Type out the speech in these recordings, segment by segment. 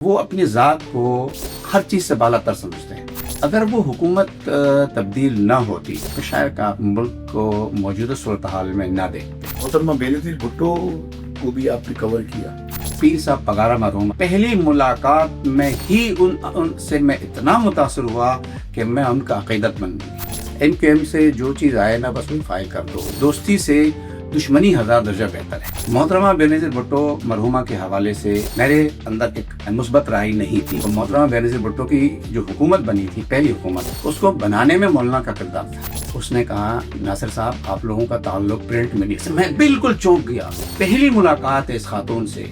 وہ اپنی ذات کو ہر چیز سے بالا تر سمجھتے ہیں۔ اگر وہ حکومت تبدیل نہ ہوتی تو شاید آپ ملک کو موجودہ صورتحال میں نہ دیکھتے۔ محترمہ بینظیر بھٹو کو بھی آپ نے کور کیا۔ پیر صاحب پگارا مرحوم، پہلی ملاقات میں ہی ان سے میں اتنا متاثر ہوا کہ میں ان کا عقیدت مند ہوں۔ MQM سے جو چیز آئے نا بس وہ فائل کر دو، دوستی سے دشمنی 1000 درجہ بہتر ہے۔ محترمہ بینظیر بھٹو مرحومہ کے حوالے سے میرے اندر ایک مثبت رائے نہیں تھی۔ محترمہ بینظیر بھٹو کی جو حکومت بنی تھی، پہلی حکومت، اس کو بنانے میں مولانا کا کردار تھا۔ اس نے کہا ناصر صاحب آپ لوگوں کا تعلق پرنٹ میڈیا سے، میں بالکل چونک گیا۔ پہلی ملاقات ہے اس خاتون سے،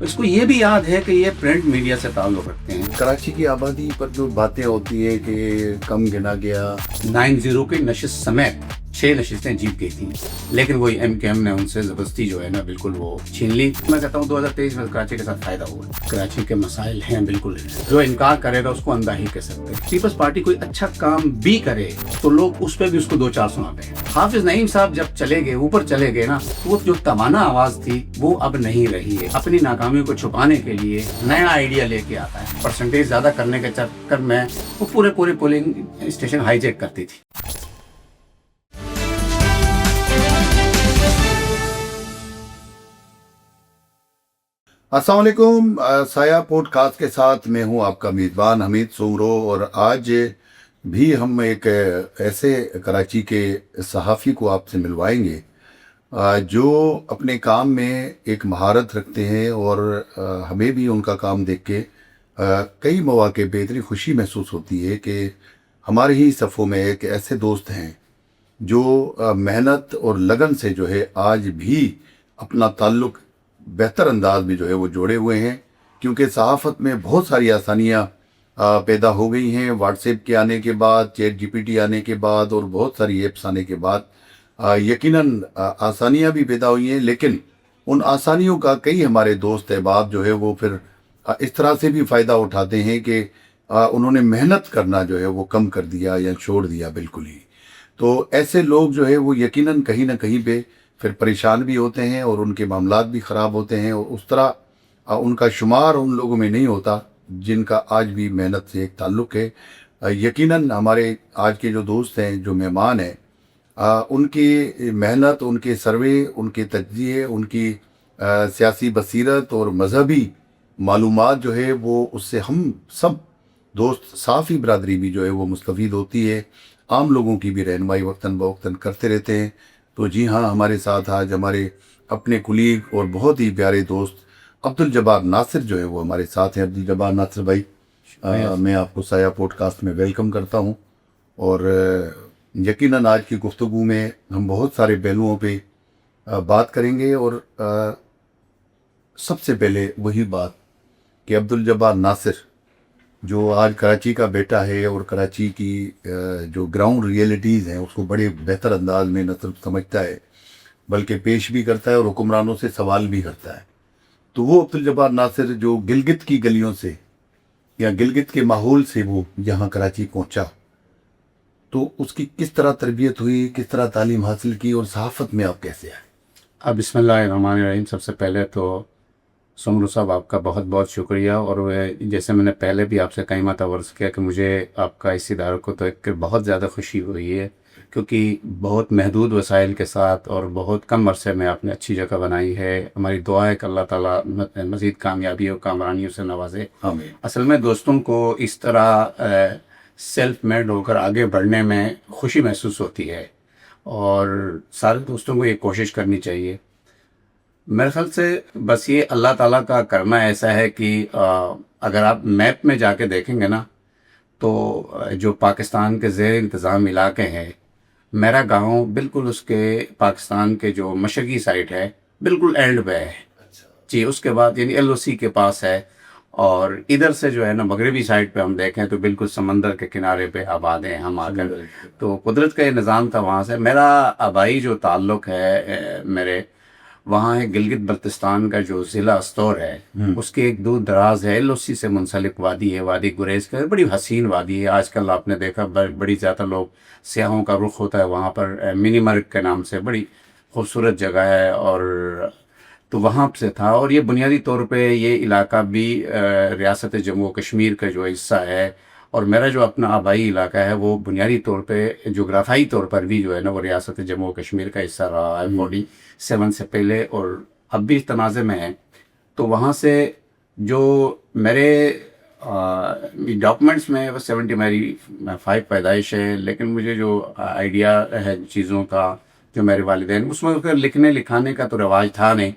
اس کو یہ بھی یاد ہے کہ یہ پرنٹ میڈیا سے تعلق رکھتے ہیں۔ کراچی کی آبادی پر جو باتیں ہوتی ہے کہ کم گنا گیا، 90 کی نشست سمیت 6 نشستیں جیت گئی تھیں، لیکن وہی MQM نے ان سے زبردستی جو ہے نا بالکل وہ چھین لی۔ میں کہتا ہوں 2023 میں کراچی کے ساتھ فائدہ ہوا۔ کراچی کے مسائل ہیں بالکل، جو انکار کرے گا اس کو اندھا ہی کہہ سکتے ہیں۔ پیپلز پارٹی کوئی اچھا کام بھی کرے تو لوگ اس پہ بھی اس کو 2-4 سناتے ہیں۔ حافظ نعیم صاحب جب چلے گئے، اوپر چلے گئے نا، وہ جو توانا آواز تھی وہ اب نہیں رہی ہے۔ اپنی ناکامیوں کو چھپانے کے لیے نیا آئیڈیا لے کے آتا ہے، پرسنٹیج زیادہ کرنے کے چکر میں وہ پورے پولنگ اسٹیشن ہائی جیک کرتی تھی۔ السلام علیکم۔ سایہ پوڈ کاسٹ کے ساتھ میں ہوں آپ کا میزبان حمید سومرو، اور آج بھی ہم ایک ایسے کراچی کے صحافی کو آپ سے ملوائیں گے جو اپنے کام میں ایک مہارت رکھتے ہیں، اور ہمیں بھی ان کا کام دیکھ کے کئی مواقع پہ اتنی خوشی محسوس ہوتی ہے کہ ہمارے ہی صفوں میں ایک ایسے دوست ہیں جو محنت اور لگن سے جو ہے آج بھی اپنا تعلق بہتر انداز میں جو ہے وہ جوڑے ہوئے ہیں، کیونکہ صحافت میں بہت ساری آسانیاں پیدا ہو گئی ہیں۔ واٹس ایپ کے آنے کے بعد، چیٹ GPT آنے کے بعد، اور بہت ساری ایپس آنے کے بعد یقیناً آسانیاں بھی پیدا ہوئی ہیں، لیکن ان آسانیوں کا کئی ہمارے دوست احباب جو ہے وہ پھر اس طرح سے بھی فائدہ اٹھاتے ہیں کہ انہوں نے محنت کرنا جو ہے وہ کم کر دیا یا چھوڑ دیا بالکل ہی۔ تو ایسے لوگ جو ہے وہ یقیناً کہیں نہ کہیں پہ پھر پریشان بھی ہوتے ہیں، اور ان کے معاملات بھی خراب ہوتے ہیں، اور اس طرح ان کا شمار ان لوگوں میں نہیں ہوتا جن کا آج بھی محنت سے ایک تعلق ہے۔ یقیناً ہمارے آج کے جو دوست ہیں، جو مہمان ہیں، ان کی محنت، ان کے سروے، ان کے تجزیے، ان کی سیاسی بصیرت اور مذہبی معلومات جو ہے وہ اس سے ہم سب دوست صحافی برادری بھی جو ہے وہ مستفید ہوتی ہے۔ عام لوگوں کی بھی رہنمائی وقتاً بوقتاً کرتے رہتے ہیں۔ تو جی ہاں، ہمارے ساتھ آج ہمارے اپنے کلیگ اور بہت ہی پیارے دوست عبدالجبار ناصر جو ہے وہ ہمارے ساتھ ہیں۔ عبدالجبار ناصر بھائی، میں آپ کو سایہ پوڈ کاسٹ میں ویلکم کرتا ہوں، اور یقیناً آج کی گفتگو میں ہم بہت سارے پہلوؤں پہ بات کریں گے، اور سب سے پہلے وہی بات کہ عبدالجبار ناصر جو آج کراچی کا بیٹا ہے، اور کراچی کی جو گراؤنڈ ریئلٹیز ہیں اس کو بڑے بہتر انداز میں نہ صرف سمجھتا ہے بلکہ پیش بھی کرتا ہے، اور حکمرانوں سے سوال بھی کرتا ہے۔ تو وہ عبدالجبار ناصر جو گلگت کی گلیوں سے یا گلگت کے ماحول سے وہ یہاں کراچی پہنچا، تو اس کی کس طرح تربیت ہوئی، کس طرح تعلیم حاصل کی، اور صحافت میں آپ کیسے آئے؟ بسم اللہ الرحمن الرحیم۔ سب سے پہلے تو سمرو صاحب آپ کا بہت بہت شکریہ، اور جیسے میں نے پہلے بھی آپ سے کئی مرتبہ عرض کیا کہ مجھے آپ کا اس ادارے کو تو ایک بہت زیادہ خوشی ہوئی ہے، کیونکہ بہت محدود وسائل کے ساتھ اور بہت کم عرصے میں آپ نے اچھی جگہ بنائی ہے۔ ہماری دعا ہے کہ اللہ تعالیٰ مزید کامیابی اور کامرانیوں سے نوازے۔ آمین۔ اصل میں دوستوں کو اس طرح سیلف میڈ ہو کر آگے بڑھنے میں خوشی محسوس ہوتی ہے، اور سارے دوستوں کو یہ کوشش کرنی چاہیے۔ میرے خیال سے بس یہ اللہ تعالیٰ کا کرنا ایسا ہے کہ اگر آپ میپ میں جا کے دیکھیں گے نا، تو جو پاکستان کے زیر انتظام علاقے ہیں، میرا گاؤں بالکل اس کے پاکستان کے جو مشرقی سائٹ ہے بالکل اینڈ پہ ہے جی، اس کے بعد یعنی LOC کے پاس ہے، اور ادھر سے جو ہے نا مغربی سائٹ پہ ہم دیکھیں تو بالکل سمندر کے کنارے پہ آباد ہیں ہم آ کر۔ تو قدرت کا یہ نظام تھا وہاں سے۔ میرا آبائی جو تعلق ہے میرے وہاں ہے گلگت بلتستان کا جو ضلع استور ہے، اس کی ایک دور دراز ہے، LOC سے منسلک وادی ہے، وادی گریز کا بڑی حسین وادی ہے۔ آج کل آپ نے دیکھا بڑی زیادہ لوگ سیاحوں کا رخ ہوتا ہے وہاں پر، منی مرگ کے نام سے بڑی خوبصورت جگہ ہے، اور تو وہاں سے تھا، اور یہ بنیادی طور پہ یہ علاقہ بھی ریاست جموں و کشمیر کا جو حصہ ہے، اور میرا جو اپنا آبائی علاقہ ہے وہ بنیادی طور پہ جغرافیائی طور پر بھی جو ہے نا وہ ریاست جموں و کشمیر کا حصہ رہا ہے 47 سے پہلے، اور اب بھی اس تنازع میں ہے۔ تو وہاں سے جو میرے ڈاکومنٹس میں وہ 70 میری 5 پیدائش ہے، لیکن مجھے جو آئیڈیا ہے چیزوں کا، جو میرے والدین، اس میں لکھنے لکھانے کا تو رواج تھا نہیں،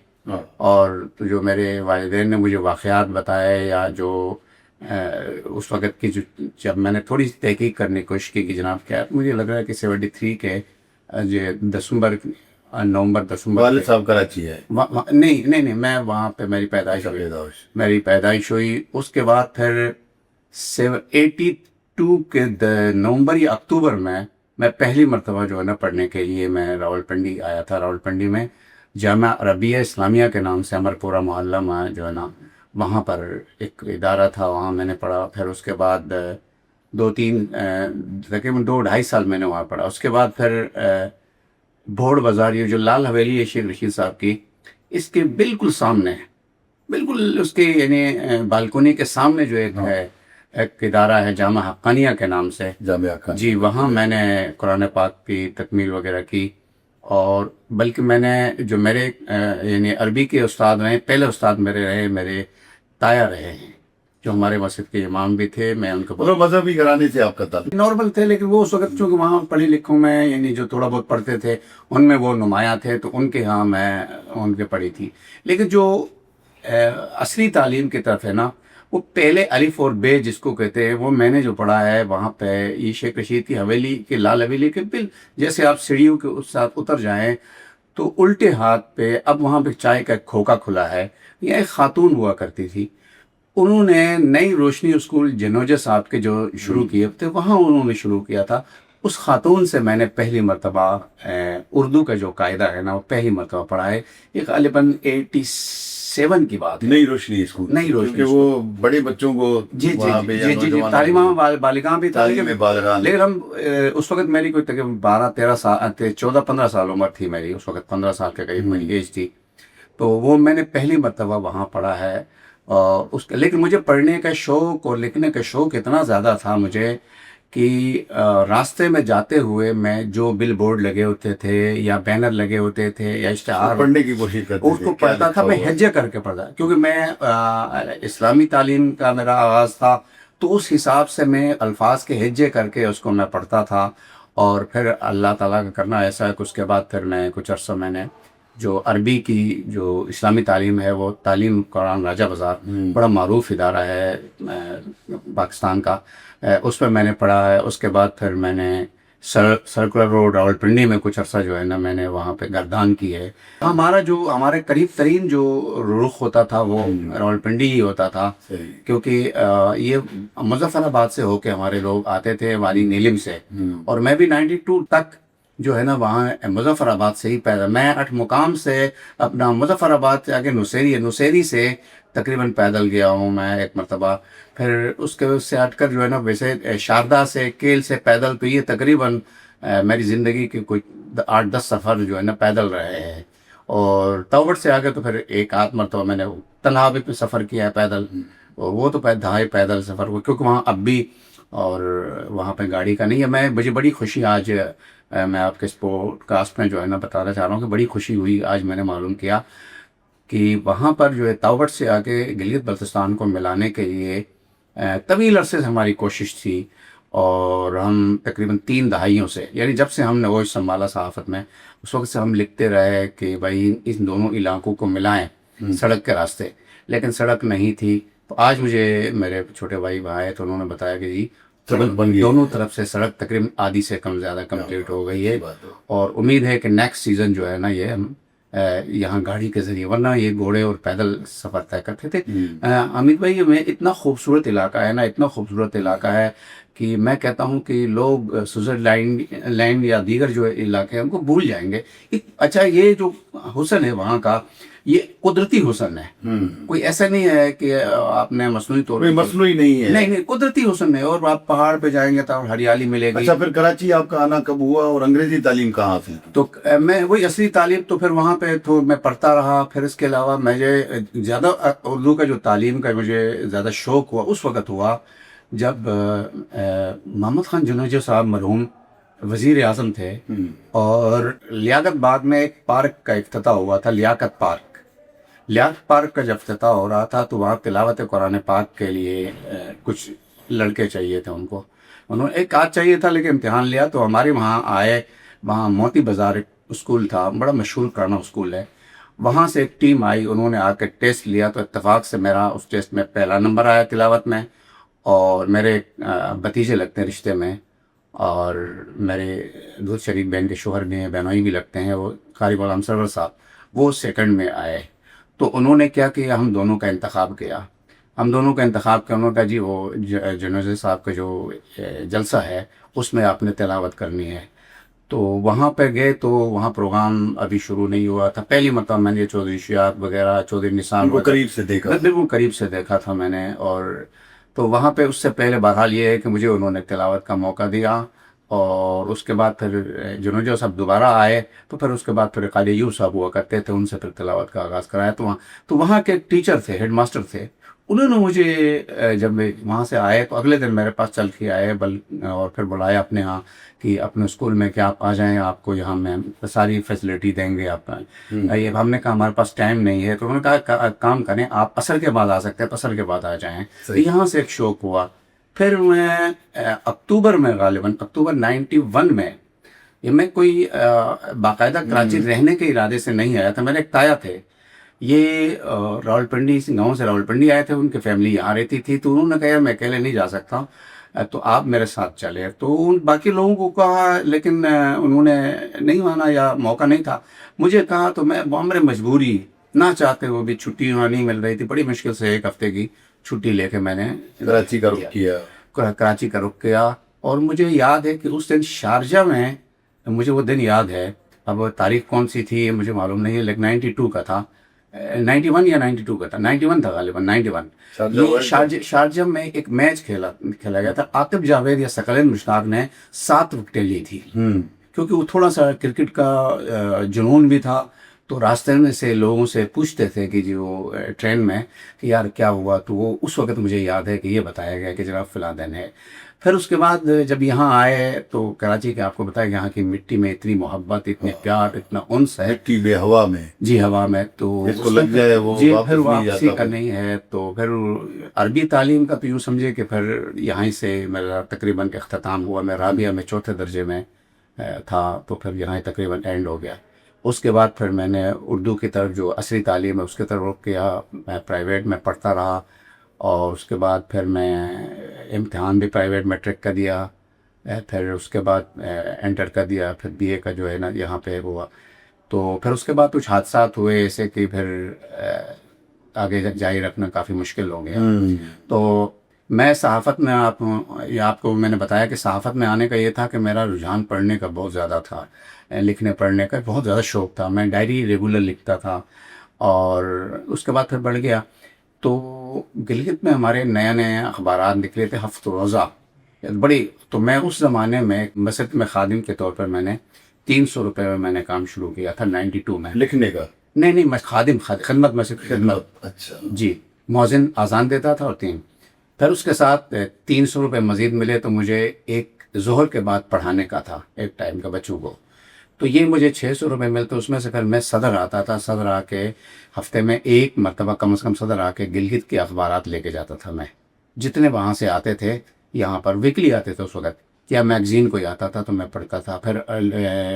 اور جو میرے والدین نے مجھے واقعات بتائے، یا جو اس وقت کی جب میں نے تھوڑی سی تحقیق کرنے کی کوشش کی کہ جناب کیا، مجھے لگ رہا ہے کہ 73 کے نومبر دسمبر والد صاحب کراچی ہے؟ نہیں، میں وہاں پہ میری پیدائش ہوئی۔ اس کے بعد پھر 82 کے نومبر یا اکتوبر میں پہلی مرتبہ جو ہے نا پڑھنے کے لیے میں راولپنڈی آیا تھا۔ راولپنڈی میں جامعہ عربیہ اسلامیہ کے نام سے امرپورہ محلہ میں جو ہے نا وہاں پر ایک ادارہ تھا، وہاں میں نے پڑھا۔ پھر اس کے بعد تقریباً 2-2.5 سال میں نے وہاں پڑھا۔ اس کے بعد پھر بھوڑ بازار، یہ جو لال حویلی ہے شیخ رشید صاحب کی، اس کے بالکل سامنے، بالکل اس کے یعنی بالکونی کے سامنے جو ایک ادارہ ہے جامعہ حقانیہ کے نام سے، جامعہ حقانیہ، جی، وہاں میں نے قرآن پاک کی تکمیل وغیرہ کی، اور بلکہ میں نے جو میرے یعنی عربی کے استاد رہے، پہلے استاد میرے تایا رہے ہیں، جو ہمارے مسجد کے امام بھی تھے۔ میں ان کو مذہبی گھرانے سے آپ کا تعلق؟ نارمل تھے، لیکن وہ اس وقت چونکہ وہاں پڑھی لکھوں میں یعنی جو تھوڑا بہت پڑھتے تھے ان میں وہ نمایاں تھے، تو ان کے ہاں میں ان کے پڑھی تھی۔ لیکن جو اصلی تعلیم کی طرف ہے نا، وہ پہلے الف اور بے جس کو کہتے ہیں، وہ میں نے جو پڑھا ہے وہاں پہ یہ شیخ رشید کی حویلی کے لال حویلی کے جیسے آپ سیڑھیوں کے اس ساتھ اتر جائیں تو الٹے ہاتھ پہ اب وہاں پہ چائے کا ایک کھوکا کھلا ہے، یہ ایک خاتون ہوا کرتی تھی، انہوں نے نئی روشنی اسکول جنوجہ صاحب کے جو شروع کیے تھے وہاں انہوں نے شروع کیا تھا۔ اس خاتون سے میں نے پہلی مرتبہ اردو کا جو قاعدہ ہے نا وہ پہلی مرتبہ پڑھا ہے، یہ غالباً 87 کی بات ہے۔ نئی روشنی اسکول، نئی روشنی، وہ بڑے بچوں کو جی تعلیمہ بالغاں بھی تھا، لیکن ہم اس وقت میری کوئی تقریباً 12-13 سال 14-15 سال عمر تھی میری، اس وقت 15 سال کے قریب میری ایج تھی، تو وہ میں نے پہلی مرتبہ وہاں پڑھا ہے۔ لیکن مجھے پڑھنے کا شوق اور لکھنے کا شوق اتنا زیادہ تھا مجھے کہ راستے میں جاتے ہوئے میں جو بل بورڈ لگے ہوتے تھے یا بینر لگے ہوتے تھے یا اشتہار پڑھنے کی کوشش کرتے اس کو پڑھتا تھا، میں ہجے کر کے پڑھتا، کیونکہ میں اسلامی تعلیم کا میرا آغاز تھا، تو اس حساب سے میں الفاظ کے ہجے کر کے اس کو میں پڑھتا تھا۔ اور پھر اللہ تعالیٰ کا کرنا ایسا ہے کہ اس کے بعد پھر میں کچھ عرصہ میں نے جو عربی کی جو اسلامی تعلیم ہے وہ تعلیم قرآن راجہ بازار، بڑا معروف ادارہ ہے پاکستان کا، اس میں نے پڑھا ہے۔ اس کے بعد پھر میں نے سرکولر روڈ راولپنڈی میں کچھ عرصہ جو ہے نا میں نے وہاں پہ گردان کی ہے۔ ہمارے قریب ترین جو رخ ہوتا تھا وہ راولپنڈی ہی ہوتا تھا، کیونکہ یہ مظفر آباد سے ہو کے ہمارے لوگ آتے تھے، وادی نیلم سے، اور میں بھی 92 تک جو ہے نا وہاں مظفر آباد سے ہی پیدا، میں 8 مقام سے اپنا مظفر آباد سے آگے نصیری سے تقریباً پیدل گیا ہوں میں ایک مرتبہ، پھر اس سے ہٹ کر جو ہے نا ویسے شاردا سے کیل سے پیدل، تو یہ تقریباً میری زندگی کے کوئی 8-10 سفر جو ہے نا پیدل رہے ہیں۔ اور توبٹ سے آگے تو پھر ایک آدھ مرتبہ میں نے تنہا بھی سفر کیا ہے پیدل، اور وہ تو دھائے پیدل سفر ہوا، کیونکہ وہاں اب بھی اور وہاں پہ گاڑی کا نہیں ہے۔ مجھے بڑی خوشی آج میں آپ کے اس پوڈ کاسٹ میں جو ہے نا بتانا چاہ رہا ہوں کہ بڑی خوشی ہوئی آج میں نے معلوم کیا کہ وہاں پر جو ہے تاوٹ سے آگے گلگت بلتستان کو ملانے کے لیے طویل عرصے سے ہماری کوشش تھی، اور ہم تقریباً 3 دہائیوں سے، یعنی جب سے ہم نے وہ سنبھالا صحافت میں، اس وقت سے ہم لکھتے رہے کہ بھائی ان دونوں علاقوں کو ملائیں سڑک کے راستے، لیکن سڑک نہیں تھی۔ تو آج مجھے میرے چھوٹے بھائی وہاں آئے تو انہوں نے بتایا کہ جی سڑک بن گئی، دونوں طرف سے سڑک تقریباً آدھی سے کم زیادہ کمپلیٹ ہو گئی ہے، اور امید ہے کہ نیکسٹ سیزن جو ہے نا یہ ہم یہاں گاڑی کے ذریعے، ورنہ یہ گھوڑے اور پیدل سفر طے کرتے تھے۔ امید بھائی میں اتنا خوبصورت علاقہ ہے نا، اتنا خوبصورت علاقہ ہے کہ میں کہتا ہوں کہ لوگ سوئٹزرلینڈ لینڈ یا دیگر جو علاقے ہیں ان کو بھول جائیں گے۔ اچھا یہ جو حسن ہے وہاں کا یہ قدرتی حسن ہے، کوئی ایسا نہیں ہے کہ آپ نے مصنوعی طور کوئی مصنوعی نہیں ہے. نہیں قدرتی حسن ہے. اور آپ پہاڑ پہ جائیں گے تو ہریالی ملے گی. اچھا پھر کراچی آپ کا آنا کب ہوا اور انگریزی تعلیم کہاں حاصل کی؟ تو میں وہی اصلی تعلیم تو پھر وہاں پہ تو میں پڑھتا رہا. پھر اس کے علاوہ مجھے زیادہ اردو کا جو تعلیم کا مجھے زیادہ شوق ہوا اس وقت ہوا جب محمد خان جنوجو صاحب مرحوم وزیر اعظم تھے، اور لیاقت باغ میں ایک پارک کا افتتاح ہوا تھا، لیاقت پارک کا جب افتتاح ہو رہا تھا تو وہاں تلاوت قرآن پاک کے لیے کچھ لڑکے چاہیے تھے. ان کو انہوں ایک آدھ چاہیے تھا لیکن امتحان لیا تو ہمارے وہاں آئے. وہاں موتی بازار ایک اسکول تھا، بڑا مشہور پرانا اسکول ہے، وہاں سے ایک ٹیم آئی. انہوں نے آ کے ٹیسٹ لیا تو اتفاق سے میرا اس ٹیسٹ میں پہلا نمبر آیا تلاوت میں. اور میرے بھتیجے لگتے ہیں رشتے میں، اور میرے دودھ شریف بہن کے شوہر بھی ہیں، بہنوئی بھی لگتے ہیں، وہ قاری غلام سرور صاحب، وہ سیکنڈ میں آئے. تو انہوں نے کیا کیا، ہم دونوں کا انتخاب کیا. انہوں نے کہا جی وہ جنوزی صاحب کا جو جلسہ ہے اس میں آپ نے تلاوت کرنی ہے. تو وہاں پہ گئے تو وہاں پروگرام ابھی شروع نہیں ہوا تھا. پہلی مرتبہ میں نے چودھری شہاب وغیرہ، چودھری نثار کو قریب سے دیکھا، بالکل قریب سے دیکھا تھا میں نے. اور تو وہاں پہ اس سے پہلے بہرحال یہ ہے کہ مجھے انہوں نے تلاوت کا موقع دیا. اور اس کے بعد پھر جنوجو صاحب دوبارہ آئے تو پھر اس کے بعد پھر قاری ایوب صاحب ہوا کرتے تھے، ان سے پھر تلاوت کا آغاز کرایا. تو وہاں کے ایک ٹیچر تھے، ہیڈ ماسٹر تھے، انہوں نے مجھے جب میں وہاں سے آئے تو اگلے دن میرے پاس چل کے آئے اور پھر بلایا اپنے ہاں کہ اپنے اسکول میں کہ آپ آ جائیں، آپ کو یہاں میں ساری فیسلٹی دیں گے. آپ یہ ہم نے کہا ہمارے پاس ٹائم نہیں ہے. تو انہوں نے کہا کام کریں، آپ عصر کے بعد آ سکتے ہیں، عصر کے بعد آ جائیں. یہاں سے ایک شوق ہوا. پھر میں اکتوبر میں، غالباً اکتوبر 91 میں، یہ میں کوئی باقاعدہ کراچی رہنے کے ارادے سے نہیں آیا تھا. میرے ایک تایا تھے، یہ راولپنڈی گاؤں سے راولپنڈی آئے تھے، ان کی فیملی یہاں رہتی تھی. تو انہوں نے کہا میں اکیلے نہیں جا سکتا، تو آپ میرے ساتھ چلے. تو ان باقی لوگوں کو کہا لیکن انہوں نے نہیں مانا یا موقع نہیں تھا. مجھے کہا تو میں میرے مجبوری، نہ چاہتے وہ بھی چھٹی وہاں نہیں مل رہی تھی. بڑی مشکل سے ایک ہفتے کی چھٹی لے کے میں نے کراچی کا رخ کیا. اور مجھے یاد ہے کہ اس دن شارجہ میں، مجھے وہ دن یاد ہے، اب تاریخ کون سی تھی مجھے معلوم نہیں ہے، لیکن 92 کا تھا، 91 یا 92 کا تھا، 91 تھا غالباً، 91. یہ شارجہ میں ایک میچ کھیلا گیا تھا. عاقب جاوید یا ثقلین مشتاق نے 7 وکٹیں لی تھی، کیونکہ وہ تھوڑا سا کرکٹ کا جنون بھی تھا. تو راستے میں سے لوگوں سے پوچھتے تھے کہ جی وہ ٹرین میں کہ یار کیا ہوا. تو وہ اس وقت مجھے یاد ہے کہ یہ بتایا گیا کہ جناب فلاں دن ہے. پھر اس کے بعد جب یہاں آئے تو کراچی کے آپ کو بتایا یہاں کی مٹی میں اتنی محبت، اتنے پیار، اتنا انس ہے. مٹی بے ہوا میں، جی ہوا میں، تو اس کو لگ جائے وہ جی پھر واپسی کا نہیں ہے. تو پھر عربی تعلیم کا تو یوں سمجھے کہ پھر یہیں سے میرا تقریباً اختتام ہوا. میں رابعہ میں 4تھے درجے میں تھا تو پھر یہاں تقریباً اینڈ ہو گیا. اس کے بعد پھر میں نے اردو کی طرف جو عصری تعلیم ہے اس کی طرف رخ کیا. میں پرائیویٹ میں پڑھتا رہا، اور اس کے بعد پھر میں امتحان بھی پرائیویٹ میٹرک کا دیا. پھر اس کے بعد انٹر کا دیا. پھر بی اے کا جو ہے نا یہاں پہ ہوا. تو پھر اس کے بعد کچھ حادثات ہوئے ایسے کہ پھر آگے جاری رکھنا کافی مشکل ہو گیا. تو میں صحافت میں آپ کو میں نے بتایا کہ صحافت میں آنے کا یہ تھا کہ میرا رجحان پڑھنے کا بہت زیادہ تھا، لکھنے پڑھنے کا بہت زیادہ شوق تھا. میں ڈائری ریگولر لکھتا تھا. اور اس کے بعد پھر بڑھ گیا. تو گلگت میں ہمارے نئے نئے اخبارات نکلے تھے، ہفت روزہ بڑی. تو میں اس زمانے میں مسجد میں خادم کے طور پر میں نے 300 روپے میں میں نے کام شروع کیا تھا 92 میں. لکھنے کا؟ نہیں میں خدمت مسجد خدمت. اچھا جی، مؤذن اذان دیتا تھا اور 3. پھر اس کے ساتھ 300 روپے مزید ملے تو مجھے ایک ظہر کے بعد پڑھانے کا تھا ایک ٹائم کا بچوں کو. تو یہ مجھے 600 روپے ملتے. اس میں سے پھر میں صدر آتا تھا. صدر آ کے ہفتے میں ایک مرتبہ کم از کم صدر آ کے گلگت کے اخبارات لے کے جاتا تھا. میں جتنے وہاں سے آتے تھے یہاں پر ویکلی آتے تھے اس وقت، یا میگزین کوئی آتا تھا تو میں پڑھتا تھا. پھر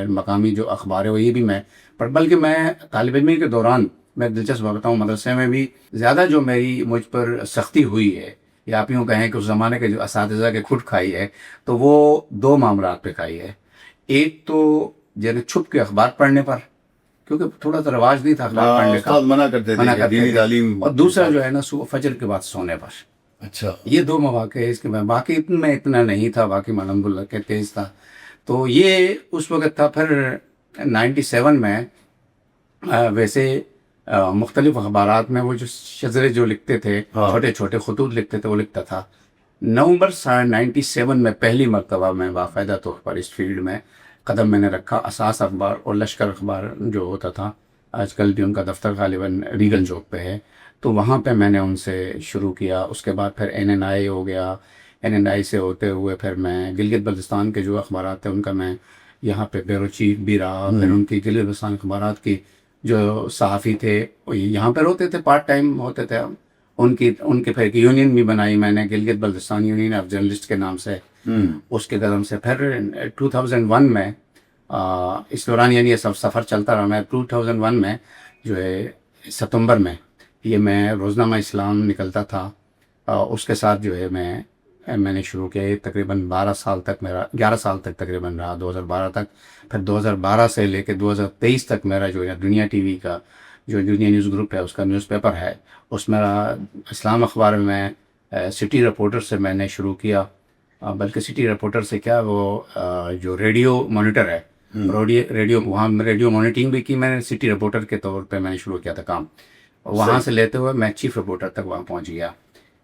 مقامی جو اخبار ہے وہ یہ بھی میں بلکہ میں طالب علمی کے دوران میں دلچسپ بتاؤں مدرسے میں بھی زیادہ جو مجھ پر سختی ہوئی ہے، یا آپ یوں کہیں کہ اس زمانے کے جو اساتذہ کے کھٹ کھائی ہے، تو وہ 2 معاملات پہ کھائی ہے. ایک تو جیسے چھپ کے اخبار پڑھنے پر، کیونکہ تھوڑا سا رواج نہیں تھا اخبار پڑھنے کا، منع کرتے تھے دینی تعلیم. اور دوسرا جو ہے نا فجر کے بعد سونے پر. اچھا، یہ 2 مواقع اس کے بعد باقی میں اتنا نہیں تھا، باقی میں الحمدللہ کہ تیز تھا. تو یہ اس وقت تھا. پھر 97 میں ویسے مختلف اخبارات میں وہ جو شزرے جو لکھتے تھے، ہاں۔ چھوٹے چھوٹے خطوط لکھتے تھے، وہ لکھتا تھا. نومبر 97 میں پہلی مرتبہ میں باقاعدہ طور پر اس فیلڈ میں قدم میں نے رکھا. اساس اخبار اور لشکر اخبار جو ہوتا تھا، آج کل بھی ان کا دفتر غالباً ریگل چوک پہ ہے، تو وہاں پہ میں نے ان سے شروع کیا. اس کے بعد پھر NNI ہو گیا. NNI سے ہوتے ہوئے پھر میں گلگت بلتستان کے جو اخبارات تھے ان کا میں یہاں پہ بیورو چیف بھی رہا. پھر ان کی گلگت بلتستان اخبارات کی جو صحافی تھے وہ یہاں پر ہوتے تھے، پارٹ ٹائم ہوتے تھے. ان کے پھر ایک یونین بھی بنائی میں نے، Gilgit Baltistan union of journalist کے نام سے. اس کے قدم سے پھر 2001 میں اس دوران یعنی یہ سب سفر چلتا رہا. میں 2001 میں جو ہے ستمبر میں یہ میں روزنامہ اسلام نکلتا تھا. اس کے ساتھ جو ہے میں نے شروع کیا. یہ تقریباً 12 سال تک میرا 11 سال تک تقریباً رہا، 2012 تک. پھر 2012 سے لے کے 2023 تک میرا جو ہے دنیا ٹی وی کا جو دنیا نیوز گروپ ہے اس کا نیوز پیپر ہے، اس میرا اسلام اخبار میں سٹی رپورٹر سے میں نے شروع کیا. بلکہ سٹی رپورٹر سے کیا، وہ جو ریڈیو مانیٹر ہے، ریڈیو وہاں ریڈیو مانیٹرنگ بھی کی میں نے. سٹی رپورٹر کے طور پہ میں نے شروع کیا تھا کام. وہاں سے لیتے ہوئے میں چیف رپورٹر تک وہاں پہنچ گیا.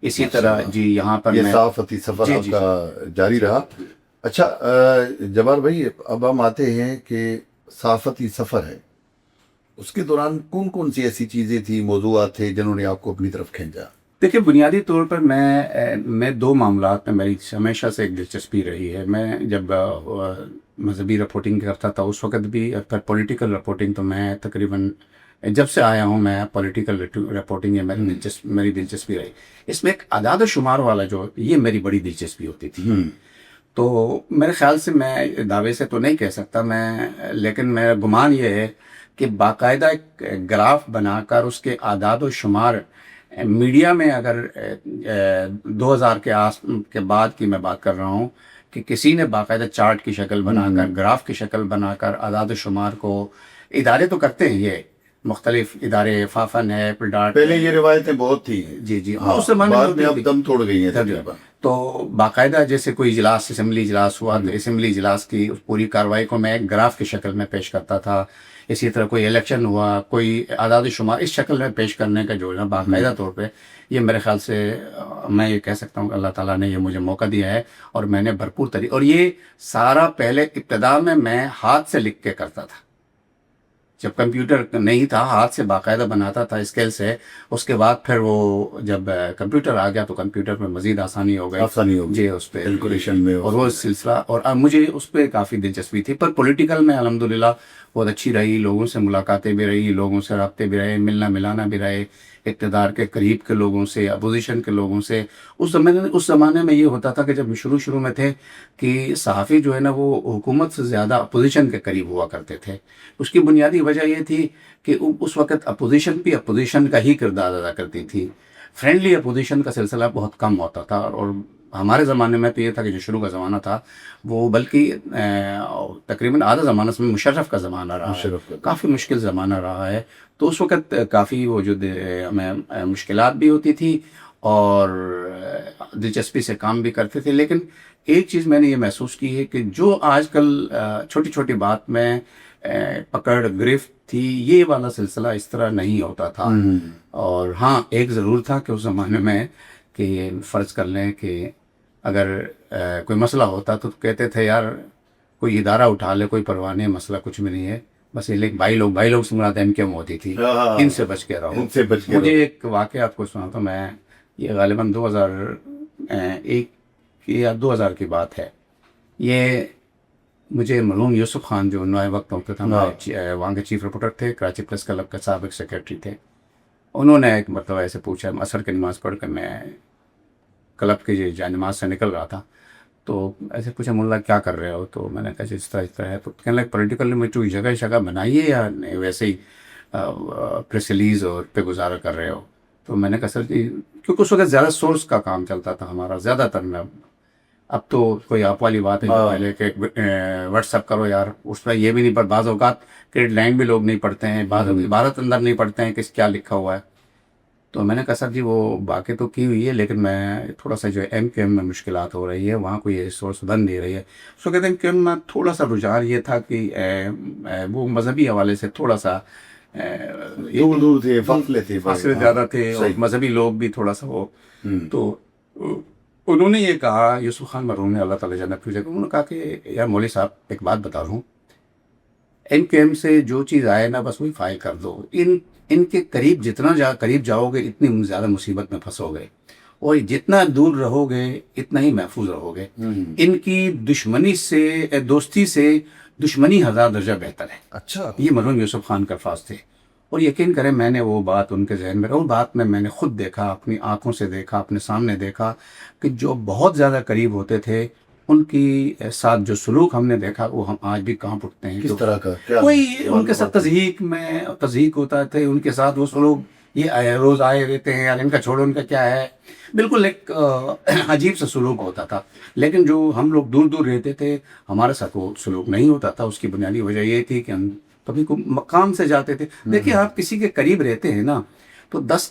اسی طرح جی یہاں پر یہ میں صحافتی سفر آپ کا جاری رہا. اچھا جبار بھائی، اب ہم آتے ہیں کہ صحافتی سفر ہے، اس کے دوران کون کون سی ایسی چیزیں تھیں، موضوعات تھے جنہوں نے آپ کو اپنی طرف کھینچا؟ دیکھیے، بنیادی طور پر میں دو معاملات میں میری ہمیشہ سے ایک دلچسپی رہی ہے. میں جب مذہبی رپورٹنگ کرتا تھا اس وقت بھی، پھر پولیٹیکل رپورٹنگ تو میں تقریباً جب سے آیا ہوں میں پولیٹیکل رپورٹنگ ہے میری دلچسپی رہی. اس میں ایک اعداد و شمار والا جو یہ میری بڑی دلچسپی ہوتی تھی. تو میرے خیال سے میں دعوے سے تو نہیں کہہ سکتا میں، لیکن میرا گمان یہ ہے کہ باقاعدہ ایک گراف بنا کر اس کے اعداد و شمار میڈیا میں، اگر 2000 کے بعد کی میں بات کر رہا ہوں، کہ کسی نے باقاعدہ چارٹ کی شکل بنا کر، گراف کی شکل بنا کر اعداد و شمار کو، ادارے تو کرتے ہیں یہ مختلف ادارے، فافن ہے، پلڈاٹ. پہلے یہ روایتیں بہت تھیں. جی ہاں، اس زمانے بعد میں میں اب دم توڑ گئی ہیں تقریباً. تو باقاعدہ جیسے کوئی اجلاس، اسمبلی اجلاس ہوا تو اسمبلی اجلاس کی پوری کارروائی کو میں ایک گراف کی شکل میں پیش کرتا تھا. اسی طرح کوئی الیکشن ہوا، کوئی اعداد و شمار اس شکل میں پیش کرنے کا جو ہے نا باقاعدہ طور پہ، یہ میرے خیال سے میں یہ کہہ سکتا ہوں کہ اللہ تعالیٰ نے یہ مجھے موقع دیا ہے اور میں نے بھرپور اور یہ سارا پہلے ابتدا میں ہاتھ سے لکھ کے کرتا تھا. جب کمپیوٹر نہیں تھا ہاتھ سے باقاعدہ بناتا تھا اسکیل سے. اس کے بعد پھر وہ جب کمپیوٹر آ گیا تو کمپیوٹر میں مزید آسانی ہو گئی جی اس پہ کیلکولیشن میں، اور وہ سلسلہ. اور اب مجھے اس پہ کافی دلچسپی تھی. پر پولیٹیکل میں الحمدللہ بہت اچھی رہی، لوگوں سے ملاقاتیں بھی رہی، لوگوں سے رابطے بھی رہے، ملنا ملانا بھی رہے، اقتدار کے قریب کے لوگوں سے، اپوزیشن کے لوگوں سے. اس زمانے میں یہ ہوتا تھا کہ جب شروع میں تھے کہ صحافی جو ہے نا وہ حکومت سے زیادہ اپوزیشن کے قریب ہوا کرتے تھے. اس کی بنیادی وجہ یہ تھی کہ اس وقت اپوزیشن بھی اپوزیشن کا ہی کردار ادا کرتی تھی. فرینڈلی اپوزیشن کا سلسلہ بہت کم ہوتا تھا. اور ہمارے زمانے میں تو یہ تھا کہ جو شروع کا زمانہ تھا وہ بلکہ تقریباً آدھا زمانہ اس میں مشرف کا زمانہ رہا ہے، کافی مشکل زمانہ رہا ہے. تو اس وقت کافی وہ جو ہمیں مشکلات بھی ہوتی تھی اور دلچسپی سے کام بھی کرتے تھے. لیکن ایک چیز میں نے یہ محسوس کی ہے کہ جو آج کل چھوٹی چھوٹی بات میں پکڑ گرفت تھی، یہ والا سلسلہ اس طرح نہیں ہوتا تھا. اور ہاں ایک ضرور تھا کہ اس زمانے میں کہ فرض کر لیں کہ اگر کوئی مسئلہ ہوتا تو کہتے تھے یار کوئی ادارہ اٹھا لے، کوئی پرواہ نہیں، مسئلہ کچھ بھی نہیں ہے، بس یہ بھائی لوگ سے مراد MKM ہوتی تھی، ان سے بچ کے رہو. مجھے ایک واقعہ آپ کو سناتا ہوں. میں یہ غالباً 2001 یا 2000 کی بات ہے. یہ مجھے مرحوم یوسف خان جو نوائے وقت ہوتا تھا، وہاں کے چیف رپورٹر تھے، کراچی پریس کلب کے سابق سیکرٹری تھے. انہوں نے ایک مرتبہ ایسے پوچھا، عصر کی نماز پڑھ کر میں کلب کی جائے نماز سے نکل رہا تھا، تو ایسے پوچھا ملا کیا کر رہے ہو؟ تو میں نے کہا اس طرح ہے. تو کہنے لگے پولیٹیکل میں تو جگہ بنائیے یا ویسے ہی پریس ریلیز اور پہ گزارا کر رہے ہو؟ تو میں نے کہا سر جی، کیونکہ اس وقت زیادہ سورس کا کام چلتا تھا ہمارا زیادہ تر میں. اب تو کوئی آپ والی بات ہے پہلے کہ واٹس ایپ کرو یار، اس پہ یہ بھی نہیں پڑھ، بعض اوقات کریڈٹ لائن بھی لوگ نہیں پڑھتے ہیں، بعض عبارت اندر نہیں پڑھتے ہیں کہ کیا لکھا ہوا ہے. تو میں نے کہا سر جی وہ باقی تو کی ہوئی ہے، لیکن میں تھوڑا سا جو MKM میں مشکلات ہو رہی ہے، وہاں کوئی سورس بن نہیں رہی ہے. سو کہتے ہیں MKM میں تھوڑا سا رجحان یہ تھا کہ وہ مذہبی حوالے سے تھوڑا سا دور دور تھے، فاصلے تھے، فاصلے زیادہ تھے اور مذہبی لوگ بھی تھوڑا سا وہ. تو انہوں نے یہ کہا، یوسف خان مرحوم نے، اللہ تعالیٰ جنت کی جگہ، انہوں نے کہا کہ یار مولوی صاحب ایک بات بتا رہا ہوں، ان کے سے جو چیز آئے نا بس وہی فائل کر دو. ان کے قریب جتنا قریب جاؤ گے اتنی زیادہ مصیبت میں پھنسو گے، اور جتنا دور رہو گے اتنا ہی محفوظ رہو گے. ان کی دشمنی سے دوستی سے دشمنی 1000 درجہ بہتر ہے. اچھا، یہ مرحوم یوسف خان کے الفاظ تھے. اور یقین کریں میں نے وہ بات ان کے ذہن میں، اور بات میں نے خود دیکھا، اپنی آنکھوں سے دیکھا، اپنے سامنے دیکھا کہ جو بہت زیادہ قریب ہوتے تھے ان کی ساتھ جو سلوک ہم نے دیکھا وہ ہم آج بھی کہاں پھٹتے ہیں. کس طرح کا؟ کیا کوئی ان کے ساتھ تضحیق ہوتا تھے، ان کے ساتھ وہ سلوک، یہ روز آئے رہتے ہیں یار ان کا چھوڑو، ان کا کیا ہے، بالکل ایک عجیب سا سلوک ہوتا تھا. لیکن جو ہم لوگ دور دور رہتے تھے ہمارے ساتھ وہ سلوک نہیں ہوتا تھا. اس کی بنیادی وجہ یہ تھی کہ ہم کبھی کو مقام سے جاتے تھے. دیکھیے آپ کسی کے قریب رہتے ہیں نا تو 10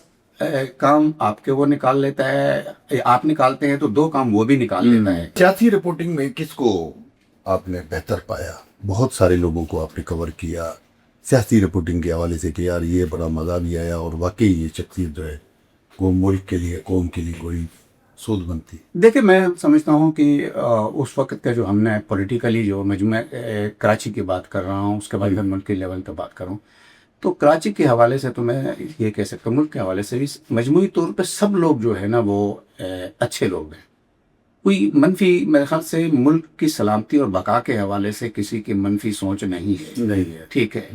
کام آپ کے وہ نکال لیتا ہے، آپ نکالتے ہیں تو 2 کام وہ بھی نکال لیتا ہے. سیاسی رپورٹنگ میں کس کو آپ نے بہتر پایا؟ بہت سارے لوگوں کو آپ نے کور کیا سیاسی رپورٹنگ کے حوالے سے کہ یار یہ بڑا مزہ بھی آیا، اور واقعی یہ شخصیت جو ہے وہ ملک کے لیے، قوم کے لیے کوئی سود بنتی. دیکھیں میں سمجھتا ہوں کہ اس وقت کا جو ہم نے پولیٹیکلی جو مجموعہ کراچی کی بات کر رہا ہوں، اس کے بعد میں ملک کے لیول پہ بات کروں تو کراچی کے حوالے سے تو میں یہ کہہ سکتا ہوں، ملک کے حوالے سے بھی مجموعی طور پہ سب لوگ جو ہے نا وہ اچھے لوگ ہیں. کوئی منفی، میرے خیال سے ملک کی سلامتی اور بقا کے حوالے سے کسی کی منفی سوچ نہیں ہے. ٹھیک ہے،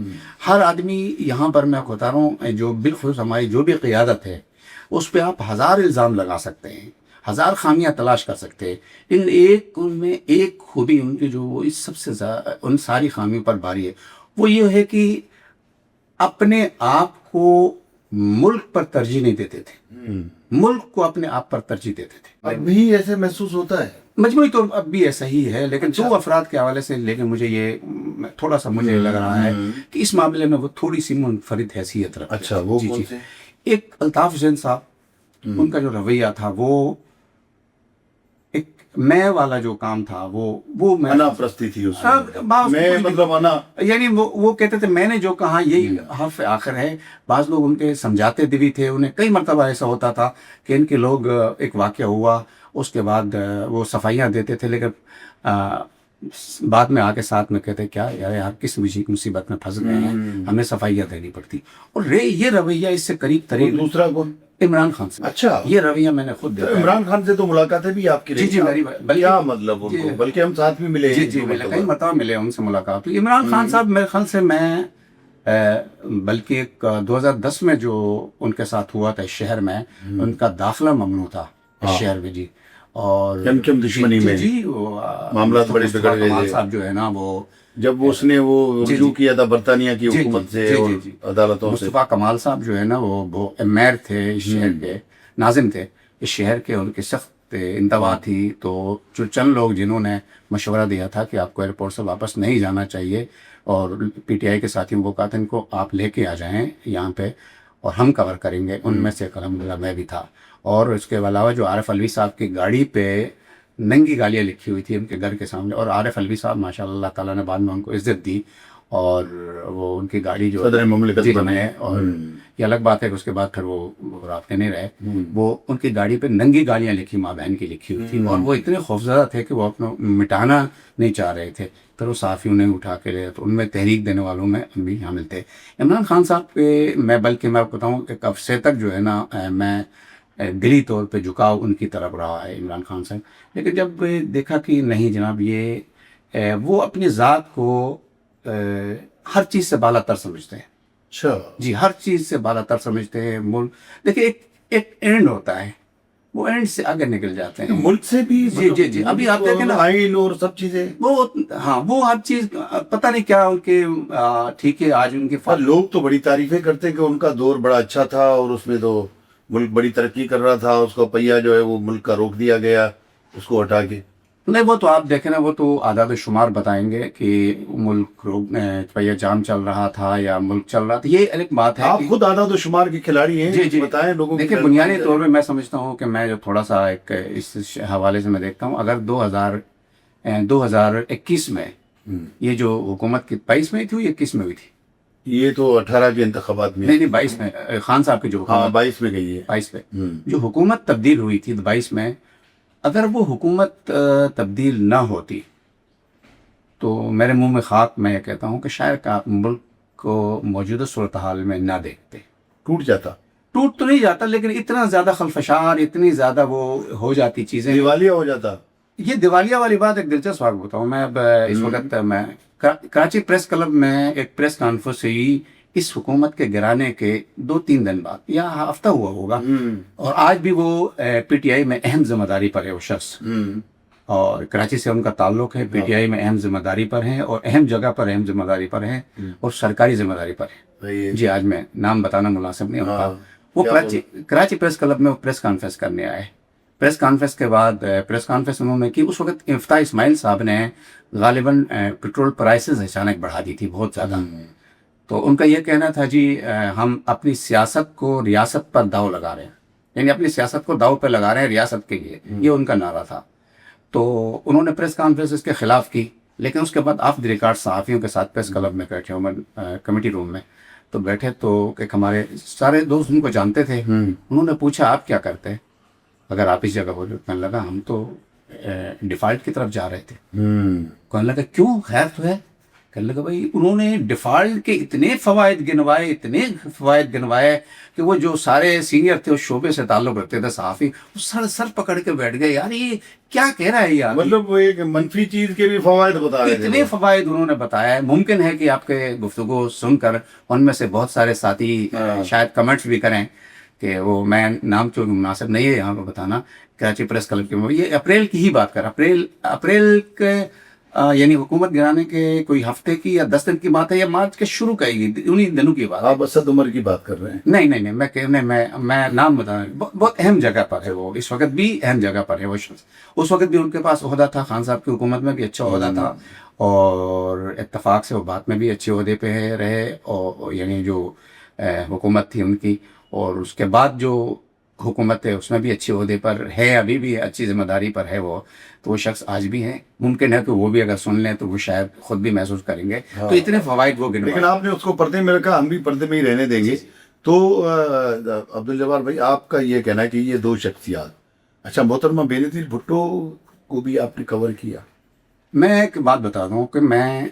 ہر آدمی یہاں پر میں بتا رہا ہوں جو بالخصوص ہماری جو بھی قیادت ہے اس پہ آپ 1000 الزام لگا سکتے ہیں، 1000 خامیاں تلاش کر سکتے ہیں، ان میں ایک خوبی ان کی جو وہ اس سب سے زیادہ ان ساری خامیوں پر بھاری ہے، وہ یہ ہے کہ اپنے آپ کو ملک پر ترجیح نہیں دیتے تھے، ملک کو اپنے آپ پر ترجیح دیتے تھے. اب بھی ایسے محسوس ہوتا ہے؟ مجموعی طور اب بھی ایسا ہی ہے، لیکن 2 افراد کے حوالے سے. لیکن مجھے یہ تھوڑا سا مجھے لگ رہا ہے کہ اس معاملے میں وہ تھوڑی سی منفرد حیثیت رکھتے. اچھا، وہ کون سے؟ ایک الطاف حسین صاحب، ان کا جو رویہ تھا وہ ایک میں والا جو کام تھا وہ میں انا پرستی تھی اس میں، مطلب انا، یعنی وہ کہتے تھے میں نے جو کہا یہی حرف آخر ہے. بعض لوگ ان کے سمجھاتے بھی تھے، انہیں کئی مرتبہ ایسا ہوتا تھا کہ ان کے لوگ ایک واقعہ ہوا اس کے بعد وہ صفائیاں دیتے تھے، لیکن بعد میں آ کے ساتھ میں کہتے کیا یار کس مصیبت میں پھنس گئے ہیں، ہمیں صفائیاں دینی پڑتی. اور یہ رویہ اس سے قریب ترین دوسرا کون؟ عمران خان سے. اچھا، یہ رویہ میں نے خود دیکھا. عمران خان سے تو ملاقاتیں بھی آپ کی رہی؟ جی میری، کیا مطلب ان کو، بلکہ ہم ساتھ بھی ملے. جی کئی مرتبہ ملے ان سے ملاقات. عمران خان صاحب میرے خیال سے میں بلکہ 2010 میں جو ان کے ساتھ ہوا تھا اس شہر میں، ان کا داخلہ ممنوع تھا اس شہر میں. جی، اور کم دشمنی میں جی معاملات بڑے بگڑ گئے کمال صاحب جو ہے نا وہ جب اس نے وہ رجوع کیا تھا برطانیہ کی حکومت سے اور عدالتوں سے. مصطفیٰ کمال صاحب جو ہے نا وہ امیر تھے اس شہر کے، ناظم تھے اس شہر کے. ان کی سخت انتباہ تھی، تو جو چند لوگ جنہوں نے مشورہ دیا تھا کہ آپ کو ایئرپورٹ سے واپس نہیں جانا چاہیے، اور پی ٹی آئی کے ساتھیوں کو کہا تھا ان کو آپ لے کے آ جائیں یہاں پہ اور ہم کور کریں گے. ان میں سے الحمدللہ میں بھی تھا. اور اس کے علاوہ جو عارف علوی صاحب کی گاڑی پہ ننگی گالیاں لکھی ہوئی تھی ان کے گھر کے سامنے، اور عارف علوی صاحب ماشاءاللہ اللہ تعالیٰ نے بعد میں ان کو عزت دی اور وہ ان کی گاڑی جو صدر مملکت بنے. اور یہ الگ بات ہے کہ اس کے بعد پھر وہ رابطے نہیں رہے. وہ ان کی گاڑی پہ ننگی گالیاں لکھی ماں بہن کی لکھی ہوئی تھی، اور وہ اتنے خوفزدہ تھے کہ وہ اپنا مٹانا نہیں چاہ رہے تھے. پھر وہ صحافیوں نے اٹھا کے لے، تو ان میں تحریک دینے والوں میں ہم بھی شامل تھے. عمران خان صاحب کے میں بلکہ میں بتاؤں ایک عرصے تک جو ہے نا میں دلی طور پہ جھکاؤ ان کی طرف رہا ہے عمران خان صاحب. لیکن جب دیکھا کہ نہیں جناب یہ وہ اپنی ذات کو ہر چیز سے بالا تر سمجھتے ہیں. اچھا جی، ہر چیز سے بالا تر سمجھتے ہیں. ملک دیکھیے ایک اینڈ ہوتا ہے، وہ اینڈ سے آگے نکل جاتے ہیں. ملک سے بھی جی ابھی آپ دیکھیں نا آئین اور سب چیزیں، وہ ہر چیز پتہ نہیں کیا ان کے. ٹھیک ہے آج ان کے لوگ تو بڑی تعریفیں کرتے کہ ان کا دور بڑا اچھا تھا اور اس میں تو ملک بڑی ترقی کر رہا تھا، اس کا پہیہ جو ہے وہ ملک کا روک دیا گیا اس کو ہٹا کے. نہیں وہ تو آپ دیکھیں نا، وہ تو اعداد و شمار بتائیں گے کہ ملک پہیہ جام چل رہا تھا یا ملک چل رہا تھا. یہ ایک بات ہے، آپ خود اعداد و شمار کے کھلاڑی ہیں. جی بتائیں لوگوں کو. دیکھیں بنیادی طور پہ میں سمجھتا ہوں کہ میں جو تھوڑا سا ایک اس حوالے سے میں دیکھتا ہوں، اگر 2021 میں یہ جو حکومت کی 22 میں تھی وہ 21 میں ہوئی تھی. یہ تو 18 کے انتخابات میں، نہیں نہیں 22 میں خان صاحب کی جو ہاں حکومت 22 میں گئی ہے. 22 پہ جو حکومت تبدیل ہوئی تھی 22 میں، اگر وہ حکومت تبدیل نہ ہوتی تو میرے منہ میں خاک، میں یہ کہتا ہوں کہ شاید آپ ملک کو موجودہ صورتحال میں نہ دیکھتے. ٹوٹ جاتا، ٹوٹ تو نہیں جاتا، لیکن اتنا زیادہ خلفشار، اتنی زیادہ وہ ہو جاتی چیزیں. دیوالیہ ہو جاتا. یہ دیوالیہ والی بات ایک دلچسپ بات بتاؤں میں. اب اس وقت میں کراچی پریس کلب میں ایک پریس کانفرنس ہوئی اس حکومت کے گرانے کے 2-3 دن بعد، یا ہفتہ ہوا ہوگا، اور آج بھی وہ پی ٹی آئی میں اہم ذمہ داری پر ہے وہ شخص، اور کراچی سے ان کا تعلق ہے، پی ٹی آئی میں اہم ذمہ داری پر ہیں، اور اہم جگہ پر اہم ذمہ داری پر ہیں، اور سرکاری ذمہ داری پر ہیں. جی آج میں نام بتانا مناسب نہیں ہوتا. وہ کراچی پریس کلب میں وہ پریس کانفرنس کرنے آئے. پریس کانفرنس کے بعد پریس کانفرنس انہوں نے کی. اس وقت افتاح اسماعیل صاحب نے غالباً پیٹرول پرائسز اچانک بڑھا دی تھی بہت زیادہ. تو ان کا یہ کہنا تھا جی ہم اپنی سیاست کو ریاست پر داؤ لگا رہے ہیں، یعنی اپنی سیاست کو داؤ پہ لگا رہے ہیں ریاست کے لیے، یہ ان کا نعرہ تھا. تو انہوں نے پریس کانفرنس اس کے خلاف کی، لیکن اس کے بعد آف دی ریکارڈ صحافیوں کے ساتھ پریس کلب میں بیٹھے عمر کمیٹی روم میں تو بیٹھے، تو ایک ہمارے سارے دوست ان کو جانتے تھے. انہوں نے پوچھا آپ کیا کرتے ہیں اگر آپ اس جگہ ہو؟ کہنے لگا ہم تو ڈیفالٹ کی طرف جا رہے تھے. کہنے لگا کیوں، خیر تو ہے؟ کہنے لگا بھائی انہوں نے ڈیفالٹ کے اتنے فوائد گنوائے کہ وہ جو سارے سینئر تھے اس شعبے سے تعلق رکھتے تھے صحافی، وہ سر پکڑ کے بیٹھ گئے، یار یہ کیا کہہ رہا ہے یار. مطلب وہ ایک منفی چیز کے بھی فوائد بتا رہے تھے. اتنے فوائد انہوں نے بتایا ہے. ممکن ہے کہ آپ کے گفتگو سن کر ان میں سے بہت سارے ساتھی شاید کمنٹس بھی کریں کہ وہ، میں نام چونکہ مناسب نہیں ہے یہاں پہ بتانا، کراچی پریس کلب کے، یہ اپریل کی ہی بات کر، اپریل کے یعنی حکومت گرانے کے کوئی ہفتے کی یا 10 دن کی بات ہے، یا مارچ کے شروع کا ہی انہیں دنوں کی بات ہے. آپ اسد عمر کی بات کر رہے ہیں؟ نہیں، میں نام بتا، بہت اہم جگہ پر ہے وہ، اس وقت بھی اہم جگہ پر ہے وہ شخص. اس وقت بھی ان کے پاس عہدہ تھا، خان صاحب کی حکومت میں بھی اچھا عہدہ تھا، اور اتفاق سے وہ بات میں بھی اچھے عہدے پہ رہے، اور یعنی جو حکومت تھی ان کی، اور اس کے بعد جو حکومت ہے اس میں بھی اچھے عہدے پر ہے، ابھی بھی اچھی ذمہ داری پر ہے وہ. تو وہ شخص آج بھی ہیں. ممکن ہے کہ وہ بھی اگر سن لیں تو وہ شاید خود بھی محسوس کریں گے. تو اتنے فوائد وہ لیکن آپ نے اس کو پردے میں رکھا، ہم بھی پردے میں ہی رہنے دیں گے. تو عبدالجبار بھائی، آپ کا یہ کہنا ہے کہ یہ دو شخصیات، اچھا محترمہ بے نظیر بھٹو کو بھی آپ نے کور کیا. میں ایک بات بتا دوں کہ میں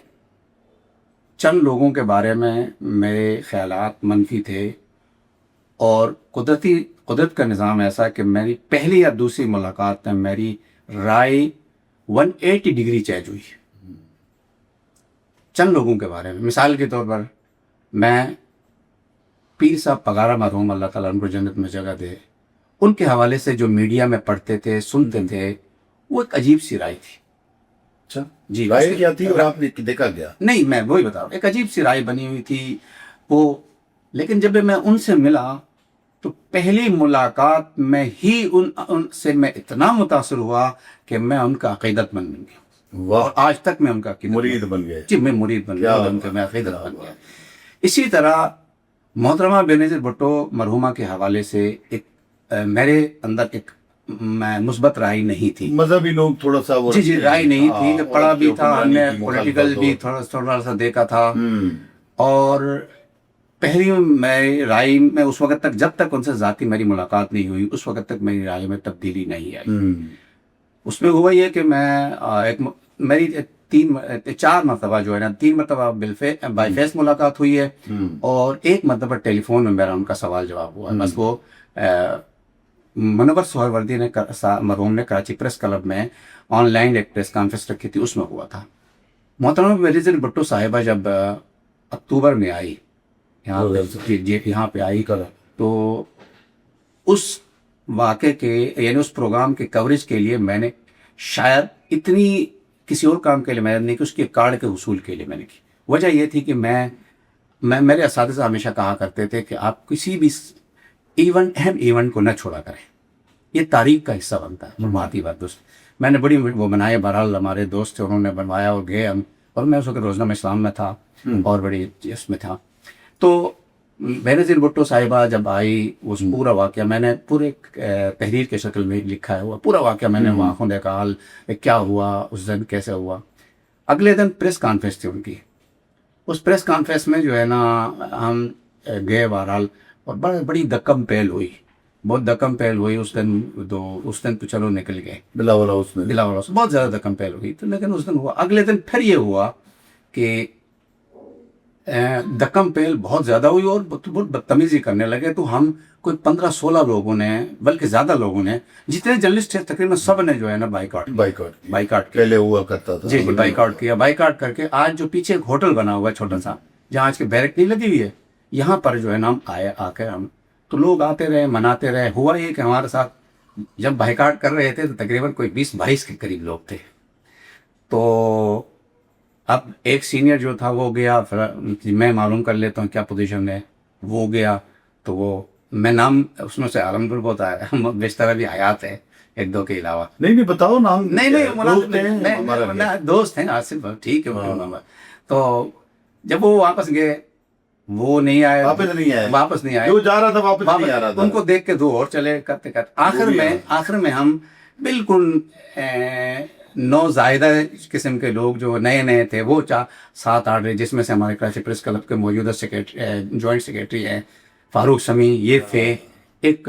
چند لوگوں کے بارے میں میرے خیالات منفی تھے، اور قدرت کا نظام ایسا کہ میری پہلی یا دوسری ملاقات میں میری رائے 180 ڈگری چینج ہوئی چند لوگوں کے بارے میں. مثال کے طور پر میں پیر صاحب پگارا مرحوم، اللہ تعالیٰ ان کو جنت میں جگہ دے، ان کے حوالے سے جو میڈیا میں پڑھتے تھے سنتے تھے، وہ ایک عجیب سی رائے تھی. اچھا جی، رائے کیا تھی اور آپ نے دیکھا گیا؟ نہیں، میں وہی بتا رہا ہوں، ایک عجیب سی رائے بنی ہوئی تھی وہ. لیکن جب میں ان سے ملا تو پہلی ملاقات میں ہی ان سے میں اتنا متاثر ہوا کہ میں ان کا عقیدت مند بن گیا. اور آج تک میں ان کا مرید بن گئے. جی، میں مرید بن گیا، ان کا میں عقیدت بن گیا. اسی طرح محترمہ بے نظیر بھٹو مرحومہ کے حوالے سے ایک میرے اندر ایک مثبت رائے نہیں تھی. مذہبی لوگ تھوڑا سا وہ جی رائے نہیں تھی کہ پڑھا بھی تھا ہم نے، پولیٹیکل بھی تھوڑا سا دیکھا تھا. اور پہلی میں رائے میں اس وقت تک، جب تک ان سے ذاتی میری ملاقات نہیں ہوئی، اس وقت تک میری رائے میں تبدیلی نہیں آئی. اس میں ہوا یہ کہ میں میری 4 مرتبہ جو ہے نا، 3 مرتبہ بائی فیس ملاقات ہوئی ہے، اور 1 مرتبہ ٹیلی فون میں میرا ان کا سوال جواب ہوا. بس وہ منور سہروردی نے مرحوم نے کراچی پریس کلب میں آن لائن ایک پریس کانفرنس رکھی تھی، اس میں ہوا تھا. محترمہ بے نظیر بھٹو صاحبہ جب اکتوبر میں آئی یہاں پہ آئی، تو اس واقعے کے یعنی اس پروگرام کے کوریج کے لیے میں نے شاید اتنی کسی اور کام کے لیے محنت نہیں کی، اس کے کارڈ کے حصول کے لیے میں نے کی. وجہ یہ تھی کہ میرے اساتذہ ہمیشہ کہا کرتے تھے کہ آپ کسی بھی اہم ایونٹ کو نہ چھوڑا کریں، یہ تاریخ کا حصہ بنتا ہے. معلوماتی بات دوست میں نے بڑی وہ بنائے، بہرحال ہمارے دوست تھے انہوں نے بنوایا اور گئے ہم، اور میں اس وقت روزنامہ اسلام میں تھا اور بڑی اس میں تھا. تو بے نظیر بھٹو صاحبہ جب آئی، اس پورا واقعہ میں نے پورے تحریر کے شکل میں لکھا ہوا، پورا واقعہ میں نے آنکھوں دیکھا، حال کیا ہوا اس دن، کیسے ہوا. اگلے دن پریس کانفرنس تھی ان کی، اس پریس کانفرنس میں جو ہے نا ہم گئے بہرحال، اور بڑی دکم پہل ہوئی، بہت دکم پہل ہوئی اس دن. اس دن تو چلو نکل گئے بلا والا اس میں دلاوڑا سے بہت زیادہ دکم پہل ہوئی. تو لیکن اس دن ہوا، اگلے دن پھر یہ ہوا کہ دکم پیل بہت زیادہ ہوئی اور بہت بدتمیزی کرنے لگے. تو ہم کوئی 15-16 لوگوں نے، بلکہ زیادہ لوگوں نے، جتنے جرنلسٹ تھے تقریباً سب نے جو ہے نا بائیکاٹ پہلے ہوا کرتا تھا. جی بائیکاٹ کیا. بائیکاٹ کر کے آج جو پیچھے ایک ہوٹل بنا ہوا ہے چھوٹا سا، جہاں آج کے بیرک نہیں لگی ہوئی ہے، یہاں پر جو ہے نا ہم آ کے ہم تو لوگ آتے رہے، مناتے رہے. ہوا یہ کہ ہمارے ساتھ جب بائیکاٹ کر رہے تھے تو تقریباً کوئی 20-22 کے قریب لوگ تھے. تو اب ایک سینئر جو تھا وہ گیا، پھر میں معلوم کر لیتا ہوں کیا پوزیشن ہے. وہ گیا تو وہ میں نام اس میں سے عالم گل بہت آیا، بیشتر بھی حیات ہے ایک دو کے علاوہ. نہیں بتاؤ نام. نہیں دوست ہیں آصف، ٹھیک ہے. تو جب وہ واپس گئے، وہ نہیں آئے، واپس نہیں آئے، جو جا رہا تھا واپس نہیں آ رہا تھا. ان کو دیکھ کے دو اور چلے کرتے آخر میں ہم بالکل نوزائیدہ قسم کے لوگ جو نئے تھے، وہ 7-8 جس میں سے ہمارے کراچی پریس کلب کے موجودہ جوائنٹ سیکریٹری ہیں فاروق سمی، یہ تھے. ایک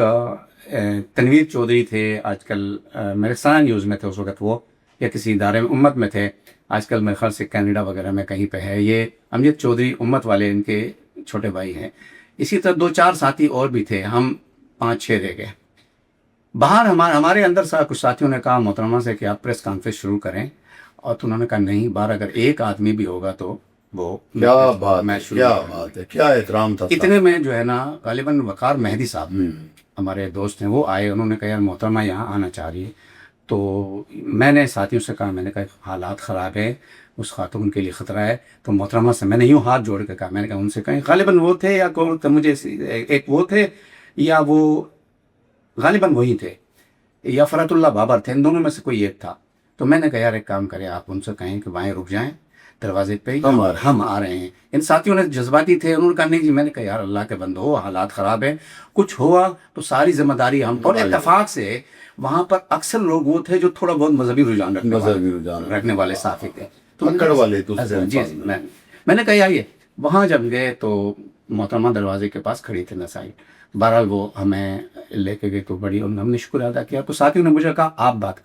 تنویر چودھری تھے، آج کل میرے سنا نیوز میں تھے اس وقت وہ، یا کسی ادارے میں امت میں تھے، آج کل میرے خیال سے کینیڈا وغیرہ میں کہیں پہ ہے. یہ امجد چودھری امت والے ان کے چھوٹے بھائی ہیں. اسی طرح 2-4 ساتھی اور بھی تھے، ہم 5-6 رہ گئے. باہر ہمارے اندر کچھ ساتھیوں نے کہا محترمہ سے کہ آپ پریس کانفرنس شروع کریں، اور تو انہوں نے کہا نہیں، باہر اگر ایک آدمی بھی ہوگا تو وہ کیا بات ہے، کیا احترام تھا. اتنے میں جو ہے نا غالباً وقار مہدی صاحب ہمارے دوست ہیں، وہ آئے. انہوں نے کہا یار محترمہ یہاں آنا چاہ رہی ہے. تو میں نے ساتھیوں سے کہا، میں نے کہا حالات خراب ہے، اس خاتون کے لیے خطرہ ہے. تو محترمہ سے میں نے یوں ہاتھ جوڑ کے کہا، میں نے کہا ان سے کہیں غالباً وہ تھے یا مجھے ایک وہ تھے یا وہ غالباً وہی تھے یا فرات اللہ بابر تھے، ان دونوں میں سے کوئی ایک تھا. تو میں نے کہا یار ایک کام کریں، آپ ان سے کہیں کہ وہیں رک جائیں دروازے پہ، ہم آ رہے ہیں. ان ساتھیوں نے جذباتی تھے، انہوں نے کہا نہیں جی. میں نے کہا یار اللہ کے بندو، حالات خراب ہیں، کچھ ہوا تو ساری ذمہ داری ہم. اور اتفاق سے وہاں پر اکثر لوگ وہ تھے جو تھوڑا بہت مذہبی رجحان رکھنے والے ساتھی تھے. جی میں نے کہا یہ وہاں جب گئے تو محترمہ دروازے کے پاس کھڑی تھی نسائی. بہرحال وہ ہمیں لے کے گئے تو بڑی ہم نے شکر ادا کیا. تو ساتھیوں نے مجھے کہا آپ بات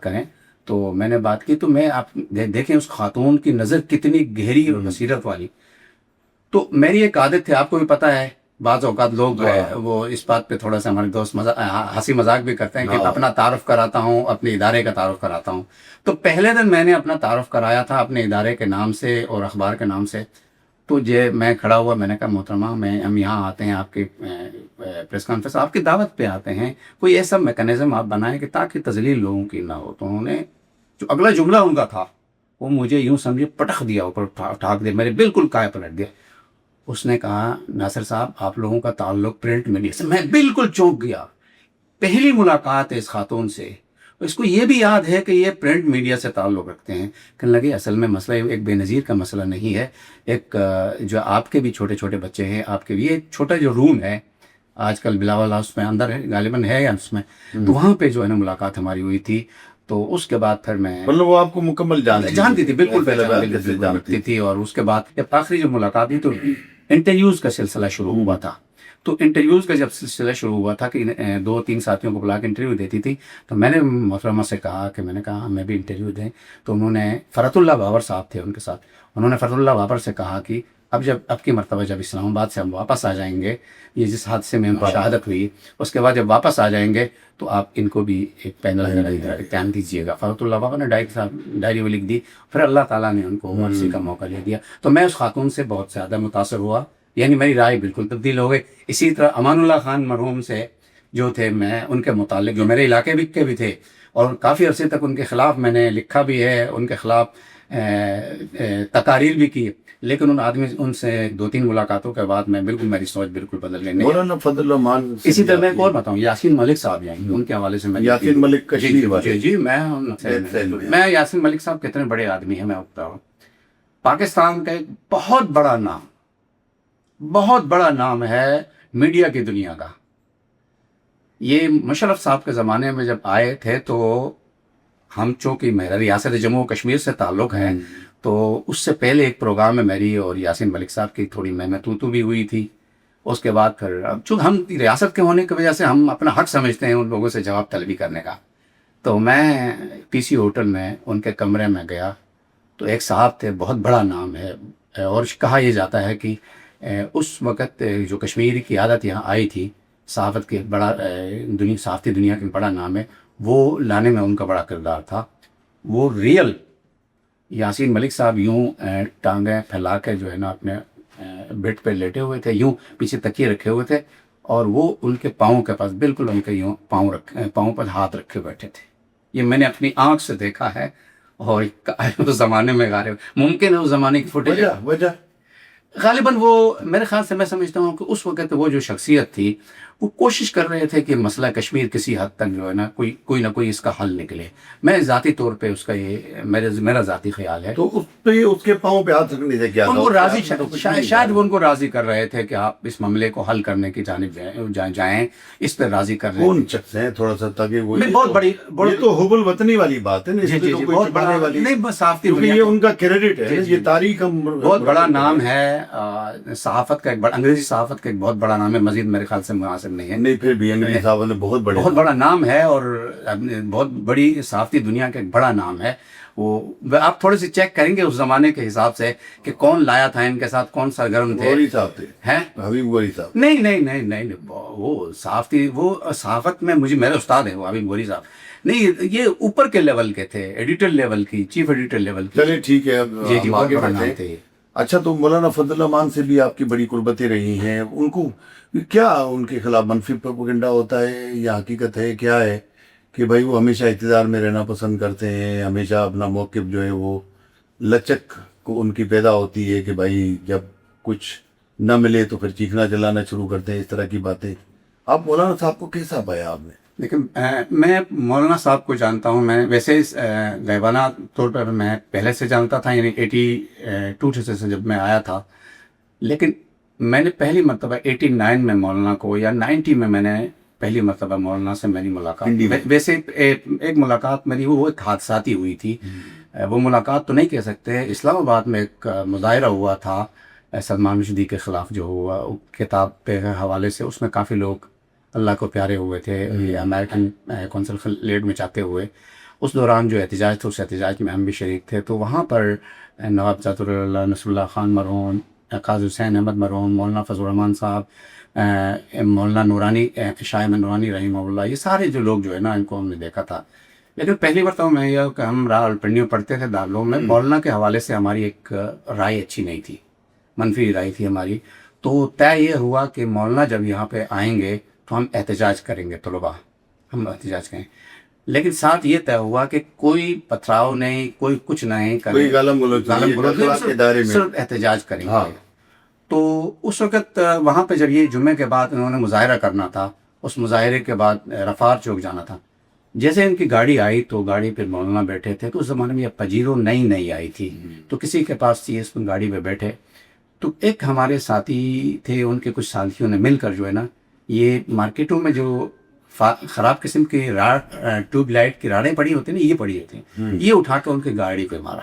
کریں. تو میں نے بات کی. تو میں آپ دیکھیں اس خاتون کی نظر کتنی گہری اور بصیرت والی. تو میری ایک عادت ہے، آپ کو بھی پتہ ہے، بعض اوقات لوگ وہ اس بات پہ تھوڑا سا ہمارے دوست ہنسی مذاق بھی کرتے ہیں کہ اپنا تعارف کراتا ہوں، اپنے ادارے کا تعارف کراتا ہوں. تو پہلے دن میں نے اپنا تعارف کرایا تھا اپنے ادارے کے نام سے اور اخبار کے نام سے. تو میں کھڑا ہوا، میں نے کہا محترمہ ہم یہاں آتے ہیں آپ کی پریس کانفرنس، آپ کی دعوت پہ آتے ہیں، کوئی ایسا میکانزم آپ بنائیں کہ تاکہ تذلیل لوگوں کی نہ ہو. تو انہوں نے جو اگلا جملہ ان کا تھا وہ مجھے یوں سمجھے پٹخ دیا، اوپر ٹھاک دیا، میرے بالکل کائے پلٹ دیا. اس نے کہا ناصر صاحب آپ لوگوں کا تعلق پرنٹ میڈیا سے. میں بالکل چونک گیا، پہلی ملاقات ہے اس خاتون سے، اس کو یہ بھی یاد ہے کہ یہ پرنٹ میڈیا سے تعلق رکھتے ہیں. کہنے لگے اصل میں مسئلہ ایک بے نظیر کا مسئلہ نہیں ہے، ایک جو آپ کے بھی چھوٹے چھوٹے بچے ہیں، آپ کے بھی ایک چھوٹا جو روم ہے آج کل بلاول ہاؤس میں اندر ہے غالباً ہے یا اس میں، تو وہاں پہ جو ہے نا ملاقات ہماری ہوئی تھی. تو اس کے بعد پھر میں مطلب وہ آپ کو مکمل جانتی تھی، بالکل جانتی تھی. اور اس کے بعد جب آخری جو ملاقات ہوئی تو انٹرویوز کا سلسلہ شروع ہوا تھا. تو انٹرویوز کا جب سلسلہ شروع ہوا تھا کہ 2-3 ساتھیوں کو بلا کے انٹرویو دیتی تھی، تو میں نے محترمہ سے کہا کہ میں نے کہا ہمیں بھی انٹرویو دیں. تو انہوں نے فرات اللہ بابر صاحب تھے ان کے ساتھ، انہوں نے فرات اللہ بابر سے کہا کہ اب کی مرتبہ جب اسلام آباد سے ہم واپس آ جائیں گے، یہ جس حادثے میں ان کو شہادت ہوئی، اس کے بعد جب واپس آ جائیں گے تو آپ ان کو بھی ایک پینل امتحان دیجیے گا. فرات اللہ بابا نے ڈائری وہ لکھ دی. پھر اللہ تعالیٰ نے ان کو مرضی کا موقع دے دیا. تو میں اس خاتون سے بہت زیادہ متاثر ہوا، یعنی میری رائے بالکل تبدیل ہو گئی. اسی طرح امان اللہ خان مرحوم سے جو تھے، میں ان کے متعلق جو میرے علاقے کے بھی تھے اور کافی عرصے تک ان کے خلاف میں نے لکھا بھی ہے، ان کے خلاف تقاریر بھی کی، لیکن ان سے 2-3 ملاقاتوں کے بعد میں بالکل میری سوچ بالکل بدل گئی. مولانا فضل الرحمان. اسی طرح میں ایک اور بتاؤں، یاسین ملک صاحب ہیں، ان کے حوالے سے میں یاسین ملک کشمیر والے. جی میں یاسین ملک صاحب کتنے بڑے آدمی ہیں میں بتاؤں. پاکستان کا ایک بہت بڑا نام ہے میڈیا کی دنیا کا. یہ مشرف صاحب کے زمانے میں جب آئے تھے تو ہم چونکہ میرا ریاست جموں و کشمیر سے تعلق ہے، تو اس سے پہلے ایک پروگرام میں میری اور یاسین ملک صاحب کی تھوڑی میں تو بھی ہوئی تھی. اس کے بعد پھر اب چونکہ ہم ریاست کے ہونے کی وجہ سے ہم اپنا حق سمجھتے ہیں ان لوگوں سے جواب طلبی کرنے کا. تو میں پی سی ہوٹل میں ان کے کمرے میں گیا تو ایک صاحب تھے، بہت بڑا نام ہے، اور کہا یہ جاتا ہے کہ اس وقت جو کشمیر کی عادت یہاں آئی تھی، صحافت کے بڑا صحافتی دنیا کے بڑا نام ہے، وہ لانے میں ان کا بڑا کردار تھا. وہ ریئل یاسین ملک صاحب یوں ٹانگیں پھیلا کے جو ہے نا اپنے بیڈ پہ لیٹے ہوئے تھے، یوں پیچھے تکیے رکھے ہوئے تھے، اور وہ ان کے پاؤں کے پاس بالکل ان کے یوں پاؤں پر ہاتھ رکھے بیٹھے تھے. یہ میں نے اپنی آنکھ سے دیکھا ہے، اور اس زمانے میں غالب ممکن ہے اس زمانے کی فوٹیج وجہ غالباً وہ میرے خیال سے میں سمجھتا ہوں کہ اس وقت وہ جو شخصیت تھی وہ کوشش کر رہے تھے کہ مسئلہ کشمیر کسی حد تک جو ہے نا کوئی نہ کوئی اس کا حل نکلے. میں ذاتی طور پہ اس کا یہ میرا ذاتی خیال ہے. تو اس کے پاؤں پہ ہاتھ رکھنے سے کیا ان کو راضی شاید وہ ان کو راضی کر رہے تھے کہ آپ اس معاملے کو حل کرنے کی جانب جائیں، اس پہ راضی کر رہے کون شخص ہیں تھوڑا سا تاکہ وہ بہت بڑی یہ تو حب الوطنی والی بات ہے نا، جی جی بہت بڑا نہیں بس صحافتی کیونکہ یہ ان کا کریڈٹ ہے، یہ تاریخ ہم بہت بڑا نام ہے صحافت کا، ایک بڑا انگریزی صحافت کا ایک بہت بڑا نام ہے، مزید میرے خیال سے مناسب نہیں ہے. نہیں پھر بھی انگریزی صاحب نے بہت بڑا نام ہے، اور بہت بڑی صحافتی دنیا کا ایک بڑا نام ہے. وہ آپ تھوڑے سے چیک کریں گے اس زمانے کے حساب سے کہ کون لایا تھا ان کے ساتھ، کون سرگرم تھے. غوری صاحب تھے، ہیں حبیب غوری صاحب. نہیں وہ صحافت میں میرے استاد ہیں وہ حبیب غوری صاحب. نہیں یہ اوپر کے لیول کے تھے، ایڈیٹر لیول کی، چیف ایڈیٹر لیول کی. چلے ٹھیک ہے، اب جی ہم آگے بڑا بڑھتے نام ہیں. تھے. اچھا، تو مولانا فضل الرحمان سے بھی آپ کی بڑی قربتیں رہی ہیں. ان کو کیا ان کے خلاف منفی پروپیگنڈا ہوتا ہے یا حقیقت ہے کیا ہے کہ بھائی وہ ہمیشہ اقتدار میں رہنا پسند کرتے ہیں، ہمیشہ اپنا موقف جو ہے وہ لچک کو ان کی پیدا ہوتی ہے کہ بھائی جب کچھ نہ ملے تو پھر چیخنا چلانا شروع کرتے ہیں، اس طرح کی باتیں. آپ مولانا صاحب کو کیسا پایا آپ نے؟ لیکن میں مولانا صاحب کو جانتا ہوں، میں ویسے غیبانہ طور پر میں پہلے سے جانتا تھا، یعنی 82 سے جب میں آیا تھا. لیکن میں نے پہلی مرتبہ 89 میں مولانا کو یا 90 میں نے پہلی مرتبہ مولانا سے میری ملاقات، ویسے ایک ملاقات میری وہ ایک حادثاتی ہوئی تھی. وہ ملاقات تو نہیں کہہ سکتے. اسلام آباد میں ایک مظاہرہ ہوا تھا سلمان رشدی کے خلاف، جو ہوا کتاب کے حوالے سے. اس میں کافی لوگ اللہ کو پیارے ہوئے تھے، یہ امریکن کونسل لیڈ میں چاہتے ہوئے. اس دوران جو احتجاج تھا، اس احتجاج میں ہم بھی شریک تھے. تو وہاں پر نواب ذات اللہ نصر اللہ خان مرحوم، قاضی حسین احمد مرحوم، مولانا فضل الرحمان صاحب، مولانا نورانی، شاہ احمد نورانی رحمہ اللہ، یہ سارے جو لوگ جو ہے نا ان کو ہم نے دیکھا تھا. لیکن پہلی مرتبہ میں یہ کہ ہم راولپنڈی میں پڑھتے تھے دارالعلوم میں، مولانا کے حوالے سے ہماری ایک رائے اچھی نہیں تھی، منفی رائے تھی ہماری. تو طے یہ ہوا کہ مولانا جب یہاں پہ آئیں گے تو ہم احتجاج کریں گے، طلباء ہم احتجاج کریں. لیکن ساتھ یہ طے ہوا کہ کوئی پتھراؤ نہیں، کوئی کچھ نہیں کریں، کوئی غالم غلط صرف احتجاج کریں گے. تو اس وقت وہاں پہ جب یہ جمعے کے بعد انہوں نے مظاہرہ کرنا تھا، اس مظاہرے کے بعد رفار چوک جانا تھا. جیسے ان کی گاڑی آئی تو گاڑی پہ مولانا بیٹھے تھے. تو اس زمانے میں یہ پجیرو نئی آئی تھی، تو کسی کے پاس تھی، اس گاڑی پہ بیٹھے. تو ایک ہمارے ساتھی تھے، ان کے کچھ ساتھیوں نے مل کر جو ہے نا یہ مارکیٹوں میں جو خراب قسم کی ٹیوب لائٹ کی راڑیں پڑی ہوتی ہیں نا، یہ پڑی ہوتی ہیں، یہ اٹھا کے ان کی گاڑی پہ مارا.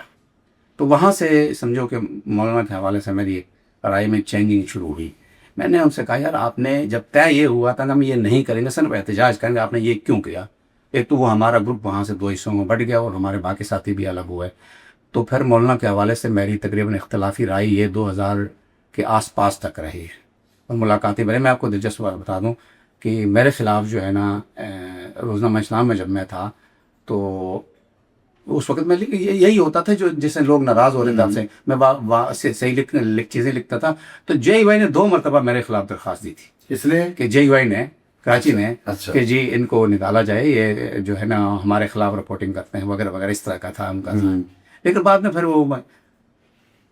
تو وہاں سے سمجھو کہ مولانا کے حوالے سے میری رائے میں چینجنگ شروع ہوئی. میں نے ان سے کہا یار آپ نے جب طے یہ ہوا تھا کہ ہم یہ نہیں کریں گے، صرف احتجاج کریں گے، آپ نے یہ کیوں کیا؟ ایک تو وہ ہمارا گروپ وہاں سے 2 حصوں میں بٹ گیا اور ہمارے باقی ساتھی بھی الگ ہوئے. تو پھر مولانا کے حوالے سے میری تقریباً اختلافی رائے یہ 2000 کے آس پاس تک رہی. اور ملاقاتیں میں آپ کو دلچسپ بتا دوں کہ میرے خلاف جو ہے نا روزنامہ اسلام میں جب میں تھا تو اس وقت میں یہی ہوتا تھا جو جس سے لوگ ناراض ہو رہے تھے آپ سے، میں صحیح چیزیں لکھتا تھا. تو جے وائی نے 2 مرتبہ میرے خلاف درخواست دی تھی، اس لیے کہ جے وائی نے کراچی نے کہ جی ان کو نکالا جائے، یہ جو ہے نا ہمارے خلاف رپورٹنگ کرتے ہیں وغیرہ وغیرہ، اس طرح کا تھا ان کا. لیکن بعد میں پھر وہ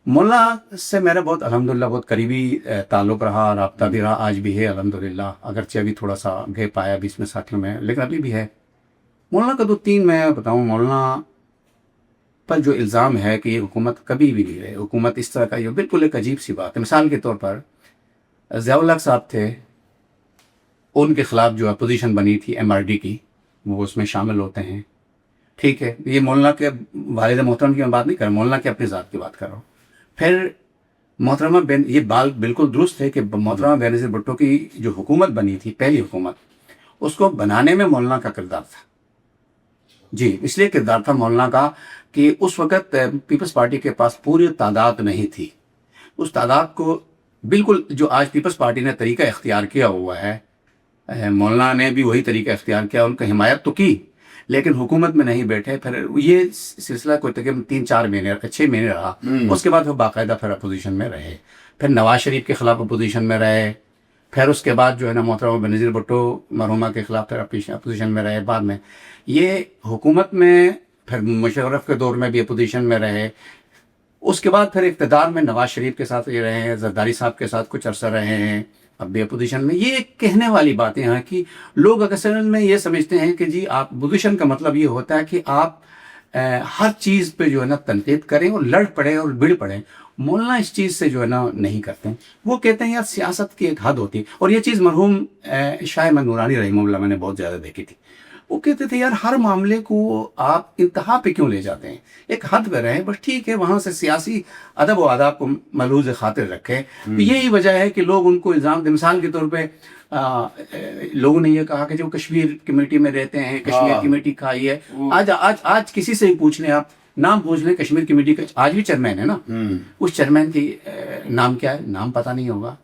مولانا سے میرا بہت الحمدللہ بہت قریبی تعلق رہا، رابطہ بھی رہا، آج بھی ہے الحمدللہ. اگرچہ ابھی تھوڑا سا گیپ آیا 20 میں ساتھیوں میں، لیکن ابھی بھی ہے. مولانا کا 2-3 میں بتاؤں، مولانا پر جو الزام ہے کہ یہ حکومت کبھی بھی نہیں رہے، حکومت اس طرح کا، یہ بالکل ایک عجیب سی بات ہے. مثال کے طور پر ضیاء الحق صاحب تھے، ان کے خلاف جو اپوزیشن بنی تھی MRD کی، وہ اس میں شامل ہوتے ہیں. ٹھیک ہے، یہ مولانا کے والد محترم کی میں بات نہیں کر رہا، مولانا کے اپنی ذات کی بات کر رہا ہوں. پھر محترمہ یہ بات بالکل درست ہے کہ محترمہ بینظیر بھٹو کی جو حکومت بنی تھی، پہلی حکومت، اس کو بنانے میں مولانا کا کردار تھا. جی، اس لیے کردار تھا مولانا کا کہ اس وقت پیپلز پارٹی کے پاس پوری تعداد نہیں تھی. اس تعداد کو بالکل جو آج پیپلز پارٹی نے طریقہ اختیار کیا ہوا ہے، مولانا نے بھی وہی طریقہ اختیار کیا، ان کا حمایت تو کی لیکن حکومت میں نہیں بیٹھے. پھر یہ سلسلہ کوئی تقریباً 3-4 مہینے 6 مہینے رہا. اس کے بعد وہ باقاعدہ پھر اپوزیشن میں رہے، پھر نواز شریف کے خلاف اپوزیشن میں رہے، پھر اس کے بعد جو ہے نا محترمہ بینظیر بھٹو مرحومہ کے خلاف پھر اپوزیشن میں رہے. بعد میں یہ حکومت میں پھر مشرف کے دور میں بھی اپوزیشن میں رہے. اس کے بعد پھر اقتدار میں نواز شریف کے ساتھ یہ رہے ہیں، زرداری صاحب کے ساتھ کچھ عرصہ رہے ہیں، اب بھی اپوزیشن میں. یہ ایک کہنے والی باتیں ہیں کہ لوگ اکثر میں یہ سمجھتے ہیں کہ جی آپ اپوزیشن کا مطلب یہ ہوتا ہے کہ آپ ہر چیز پہ جو ہے نا تنقید کریں اور لڑ پڑیں اور بڑھ پڑیں. مولانا اس چیز سے جو ہے نا نہیں کرتے ہیں. وہ کہتے ہیں یار سیاست کی ایک حد ہوتی ہے، اور یہ چیز مرحوم شاہ احمد نورانی رحمہ اللہ میں نے بہت زیادہ دیکھی تھی. وہ کہتے تھے یار ہر معاملے کو آپ انتہا پہ کیوں لے جاتے ہیں، ایک حد پہ رہیں، بس ٹھیک ہے وہاں سے سیاسی ادب و آداب کو ملحوظ خاطر رکھیں. یہی وجہ ہے کہ لوگ ان کو الزام دے. مثال کے طور پہ لوگوں نے یہ کہا کہ جو کشمیر کمیٹی میں رہتے ہیں، کشمیر کمیٹی کا یہ ہے. آج کسی سے ہی پوچھ لیں، آپ نام پوچھ لیں کشمیر کمیٹی کا، آج بھی چیئرمین ہے نا، اس چیئرمین کی نام کیا ہے، نام پتہ نہیں ہوگا.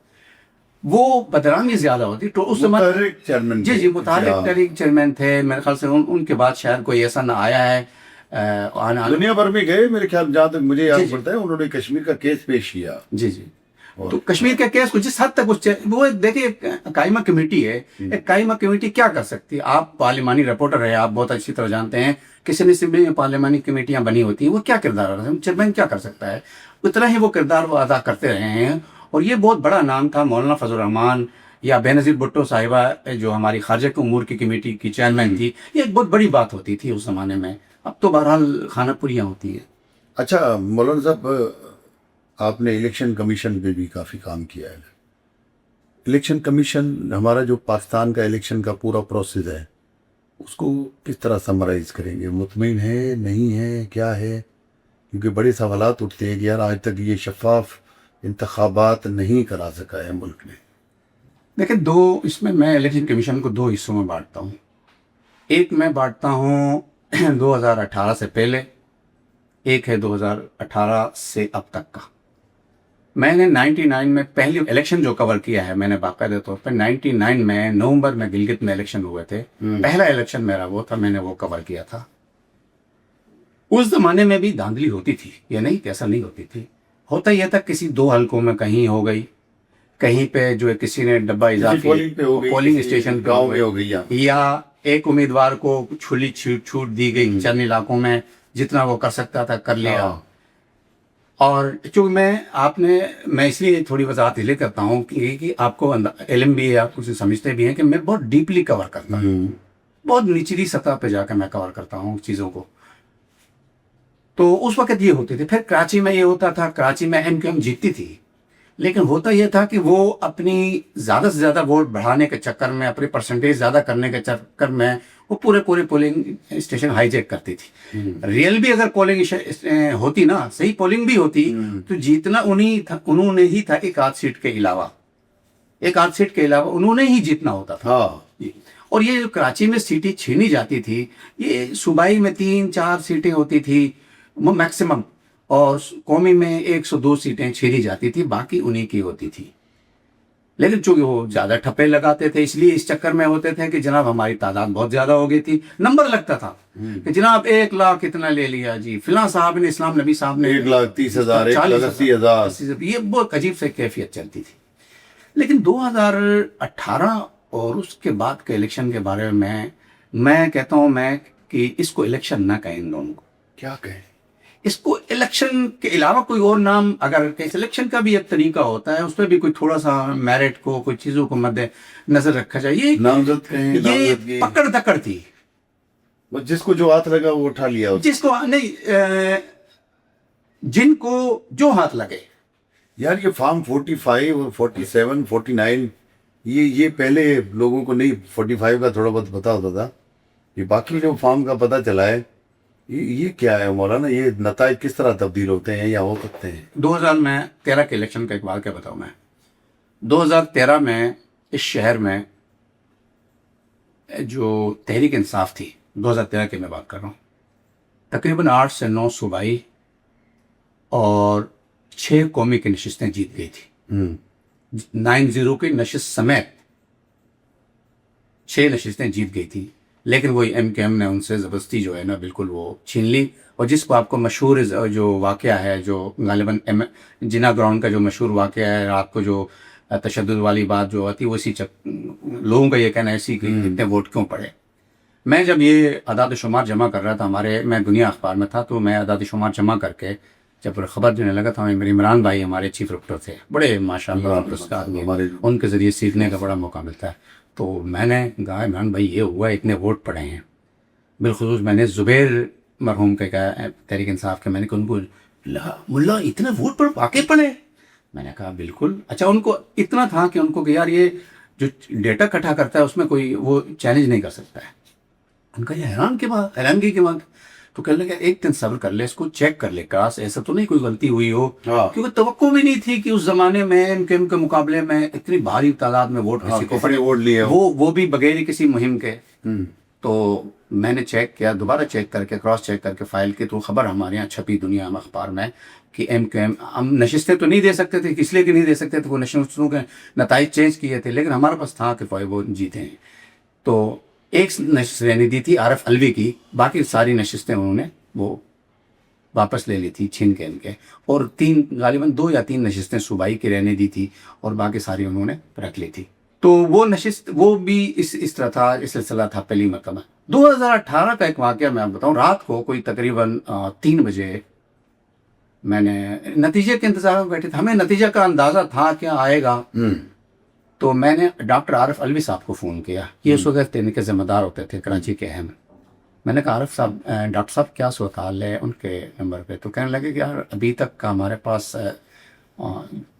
وہ بدنامی زیادہ ہوتی تو اس متحرک چیئرمین. جی متحرک تحریک چیئرمین تھے. میرے خیال سے ان کے بعد شاید کوئی ایسا نہ آیا ہے. دنیا بھر میں گئے میرے خیال، جہاں تک مجھے یاد پڑتا ہے انہوں نے کشمیر کا کیس پیش کیا. جی تو کشمیر کا کیس کو جس حد تک وہ دیکھیے قائمہ کمیٹی ہے. ایک قائمہ کمیٹی کیا کر سکتی ہے؟ آپ پارلیمانی رپورٹر رہے، آپ بہت اچھی طرح جانتے ہیں کسی اسمبلی میں پارلیمانی کمیٹیاں بنی ہوتی ہیں، وہ کیا کردار ہے، چیئرمین کیا کر سکتا ہے؟ اتنا ہی وہ کردار وہ ادا کرتے رہے ہیں. اور یہ بہت بڑا نام تھا مولانا فضل الرحمان یا بینظیر بھٹو صاحبہ جو ہماری خارجہ کے امور کی کمیٹی کی چیئرمین تھی. یہ ایک بہت بڑی بات ہوتی تھی اس زمانے میں. اب تو بہرحال خانہ پوریاں ہوتی ہیں. اچھا مولانا صاحب، آپ نے الیکشن کمیشن پہ بھی کافی کام کیا ہے. الیکشن کمیشن ہمارا جو پاکستان کا الیکشن کا پورا پروسیس ہے، اس کو کس طرح سمرائز کریں گے؟ مطمئن ہے نہیں ہے کیا ہے؟ کیونکہ بڑے سوالات اٹھتے ہیں کہ یار آج تک یہ شفاف انتخابات نہیں کرا سکا ہے ملک میں. دیکھیں اس میں الیکشن کمیشن کو 2 حصوں میں بانٹتا ہوں. ایک میں بانٹتا ہوں 2018 سے پہلے، ایک ہے 2018 سے اب تک کا. میں نے 99 میں پہلی الیکشن جو کور کیا ہے میں نے باقاعدہ طور پر 99 میں نومبر میں گلگت میں الیکشن ہوئے تھے. پہلا الیکشن میرا وہ تھا، میں نے وہ کور کیا تھا. اس زمانے میں بھی دھاندلی ہوتی تھی، یہ نہیں کہ ایسا نہیں ہوتی تھی. ہوتا یہ تھا کسی 2 حلقوں میں کہیں ہو گئی، کہیں پہ جو ہے کسی نے ڈبہ اضافی پولنگ اسٹیشن پہ گاؤں میں ہو گئی، یا ایک امیدوار کو چھلی چھوٹ دی گئی چند علاقوں میں، جتنا وہ کر سکتا تھا کر لیا. اور چونکہ میں اس لیے تھوڑی وضاحت اس لیے کرتا ہوں کہ آپ کو علم بھی ہے، آپ کچھ سمجھتے بھی ہیں کہ میں بہت ڈیپلی کور کرتا ہوں، بہت نچلی سطح پہ جا کے میں کور کرتا ہوں چیزوں کو. تو اس وقت یہ ہوتی تھی. پھر کراچی میں یہ ہوتا تھا، کراچی میں MQM جیتتی تھی، لیکن ہوتا یہ تھا کہ وہ اپنی زیادہ سے زیادہ ووٹ بڑھانے کے چکر میں، اپنی پرسنٹیج زیادہ کرنے کے چکر میں وہ پورے پولنگ اسٹیشن ہائی جیک کرتی تھی. ریئل بھی اگر پولنگ ہوتی نا، صحیح پولنگ بھی ہوتی، تو جیتنا انہوں نے ہی تھا. ایک آدھ سیٹ کے علاوہ انہوں نے ہی جیتنا ہوتا تھا. اور یہ جو کراچی میں سیٹیں چھینی جاتی تھی، یہ صوبائی میں 3-4 سیٹیں ہوتی تھی میکسیمم، اور قومی میں 102 سیٹیں چھینی جاتی تھی، باقی انہی کی ہوتی تھی. لیکن چونکہ وہ زیادہ ٹھپے لگاتے تھے، اس لیے اس چکر میں ہوتے تھے کہ جناب ہماری تعداد بہت زیادہ ہو گئی تھی. نمبر لگتا تھا کہ جناب 1 لاکھ اتنا لے لیا جی، فلاں صاحب نے، اسلام نبی صاحب نے 1,30,000 1,80,000. یہ بہت عجیب سے کیفیت چلتی تھی. لیکن 2018 اور اس کے بعد کے الیکشن کے بارے میں کہتا ہوں کہ اس کو الیکشن نہ کہیں. ان دونوں کو کیا کہیں؟ اس کو الیکشن کے علاوہ کوئی اور نام، اگر الیکشن کا بھی ایک طریقہ ہوتا ہے، اس پہ بھی کوئی تھوڑا سا میرٹ کو، کوئی چیزوں کو مد نظر رکھا جائے. یہ پکڑ دکڑ تھی، جس کو جو ہاتھ لگا وہ اٹھا لیا، جس کو نہیں، جن کو جو ہاتھ لگے. یار یہ فارم 45 اور 47 49 یہ پہلے لوگوں کو نہیں، 45 کا تھوڑا بہت پتا ہوتا تھا. یہ باقی جو فارم کا پتہ چلا ہے یہ کیا ہے مولانا؟ یہ نتائج کس طرح تبدیل ہوتے ہیں یا ہو سکتے ہیں؟ 2013 کے الیکشن کا ایک واقعہ بتاؤں میں. 2013 میں اس شہر میں جو تحریک انصاف تھی، 2013 کی میں بات کر رہا ہوں، تقریباً 8 سے 9 صوبائی اور 6 قومی کی نشستیں جیت گئی تھی. 9-0 کی نشست سمیت 6 نشستیں جیت گئی تھی. لیکن وہی ایم کے ایم نے ان سے زبردستی جو ہے نا بالکل وہ چھین لی. اور جس کو آپ کو مشہور جو واقعہ ہے، جو غالباً جنا گراؤنڈ کا جو مشہور واقعہ ہے، رات کو جو تشدد والی بات جو آتی ہے، وہ اسی لوگوں کا یہ کہنا ہے اسی کہ اتنے ووٹ کیوں پڑے. میں جب یہ اعداد و شمار جمع کر رہا تھا، میں دنیا اخبار میں تھا، تو میں اعداد و شمار جمع کر کے جب خبر دینے لگا تھا، میرے عمران بھائی ہمارے چیف رپورٹر تھے، بڑے ماشاء اللہ آدمی، ان کے ذریعے سیکھنے کا بڑا موقع ملتا ہے. تو میں نے کہا عمران بھائی یہ ہوا، اتنے ووٹ پڑے ہیں. بالخصوص میں نے زبیر مرحوم کے کہا، تحریک انصاف کے، میں نے کہا ان کو ملا اتنے ووٹ پر واقع پڑے؟ میں نے کہا بالکل. اچھا، ان کو اتنا تھا کہ ان کو کہ یار یہ جو ڈیٹا اکٹھا کرتا ہے اس میں کوئی وہ چیلنج نہیں کر سکتا ہے. ان کا یہ حیرانگی کی بات. تو کہنے لگا ایک دن صبر کر لے، اس کو چیک کر لے، کاش ایسا تو نہیں کوئی غلطی ہوئی ہو. کیونکہ توقع بھی نہیں تھی کہ اس زمانے میں ان کے مقابلے میں اتنی بھاری تعداد میں ووٹ کسی کو پڑے، ووٹ لیے وہ بھی بغیر کسی مہم کے. تو میں نے چیک کیا، دوبارہ چیک کر کے، کراس چیک کر کے فائل کی، تو خبر ہمارے یہاں چھپی دنیا اخبار میں کہ ایم کیو ایم ہم نشستیں تو نہیں دے سکتے تھے، اس لیے کہ نہیں دے سکتے تھے، وہ نشستوں کے نتائج چینج کیے تھے، لیکن ہمارے پاس تھا کہ وہ جیتے ہیں. تو ایک نشست رہنے دی تھی عارف الوی کی، باقی ساری نشستیں انہوں نے وہ واپس لے لی تھی چھین کے ان کے. اور غالباً 2 یا 3 نشستیں صوبائی کی رہنے دی تھی، اور باقی ساری انہوں نے رکھ لی تھی. تو وہ نشست وہ بھی اس طرح تھا، اس سلسلہ تھا پہلی مرتبہ. 2018 کا ایک واقعہ میں آپ بتاؤں. رات کو کوئی تقریباً 3 بجے میں نے نتیجے کے انتظار میں بیٹھے تھے، ہمیں نتیجہ کا اندازہ تھا کیا آئے گا. تو میں نے ڈاکٹر عارف الوی صاحب کو فون کیا، یہ اس وقت ان کے ذمہ دار ہوتے تھے کراچی کے اہم. میں نے کہا عارف صاحب، ڈاکٹر صاحب کیا صورتحال ہے ان کے نمبر پہ؟ تو کہنے لگے کہ یار ابھی تک کا ہمارے پاس،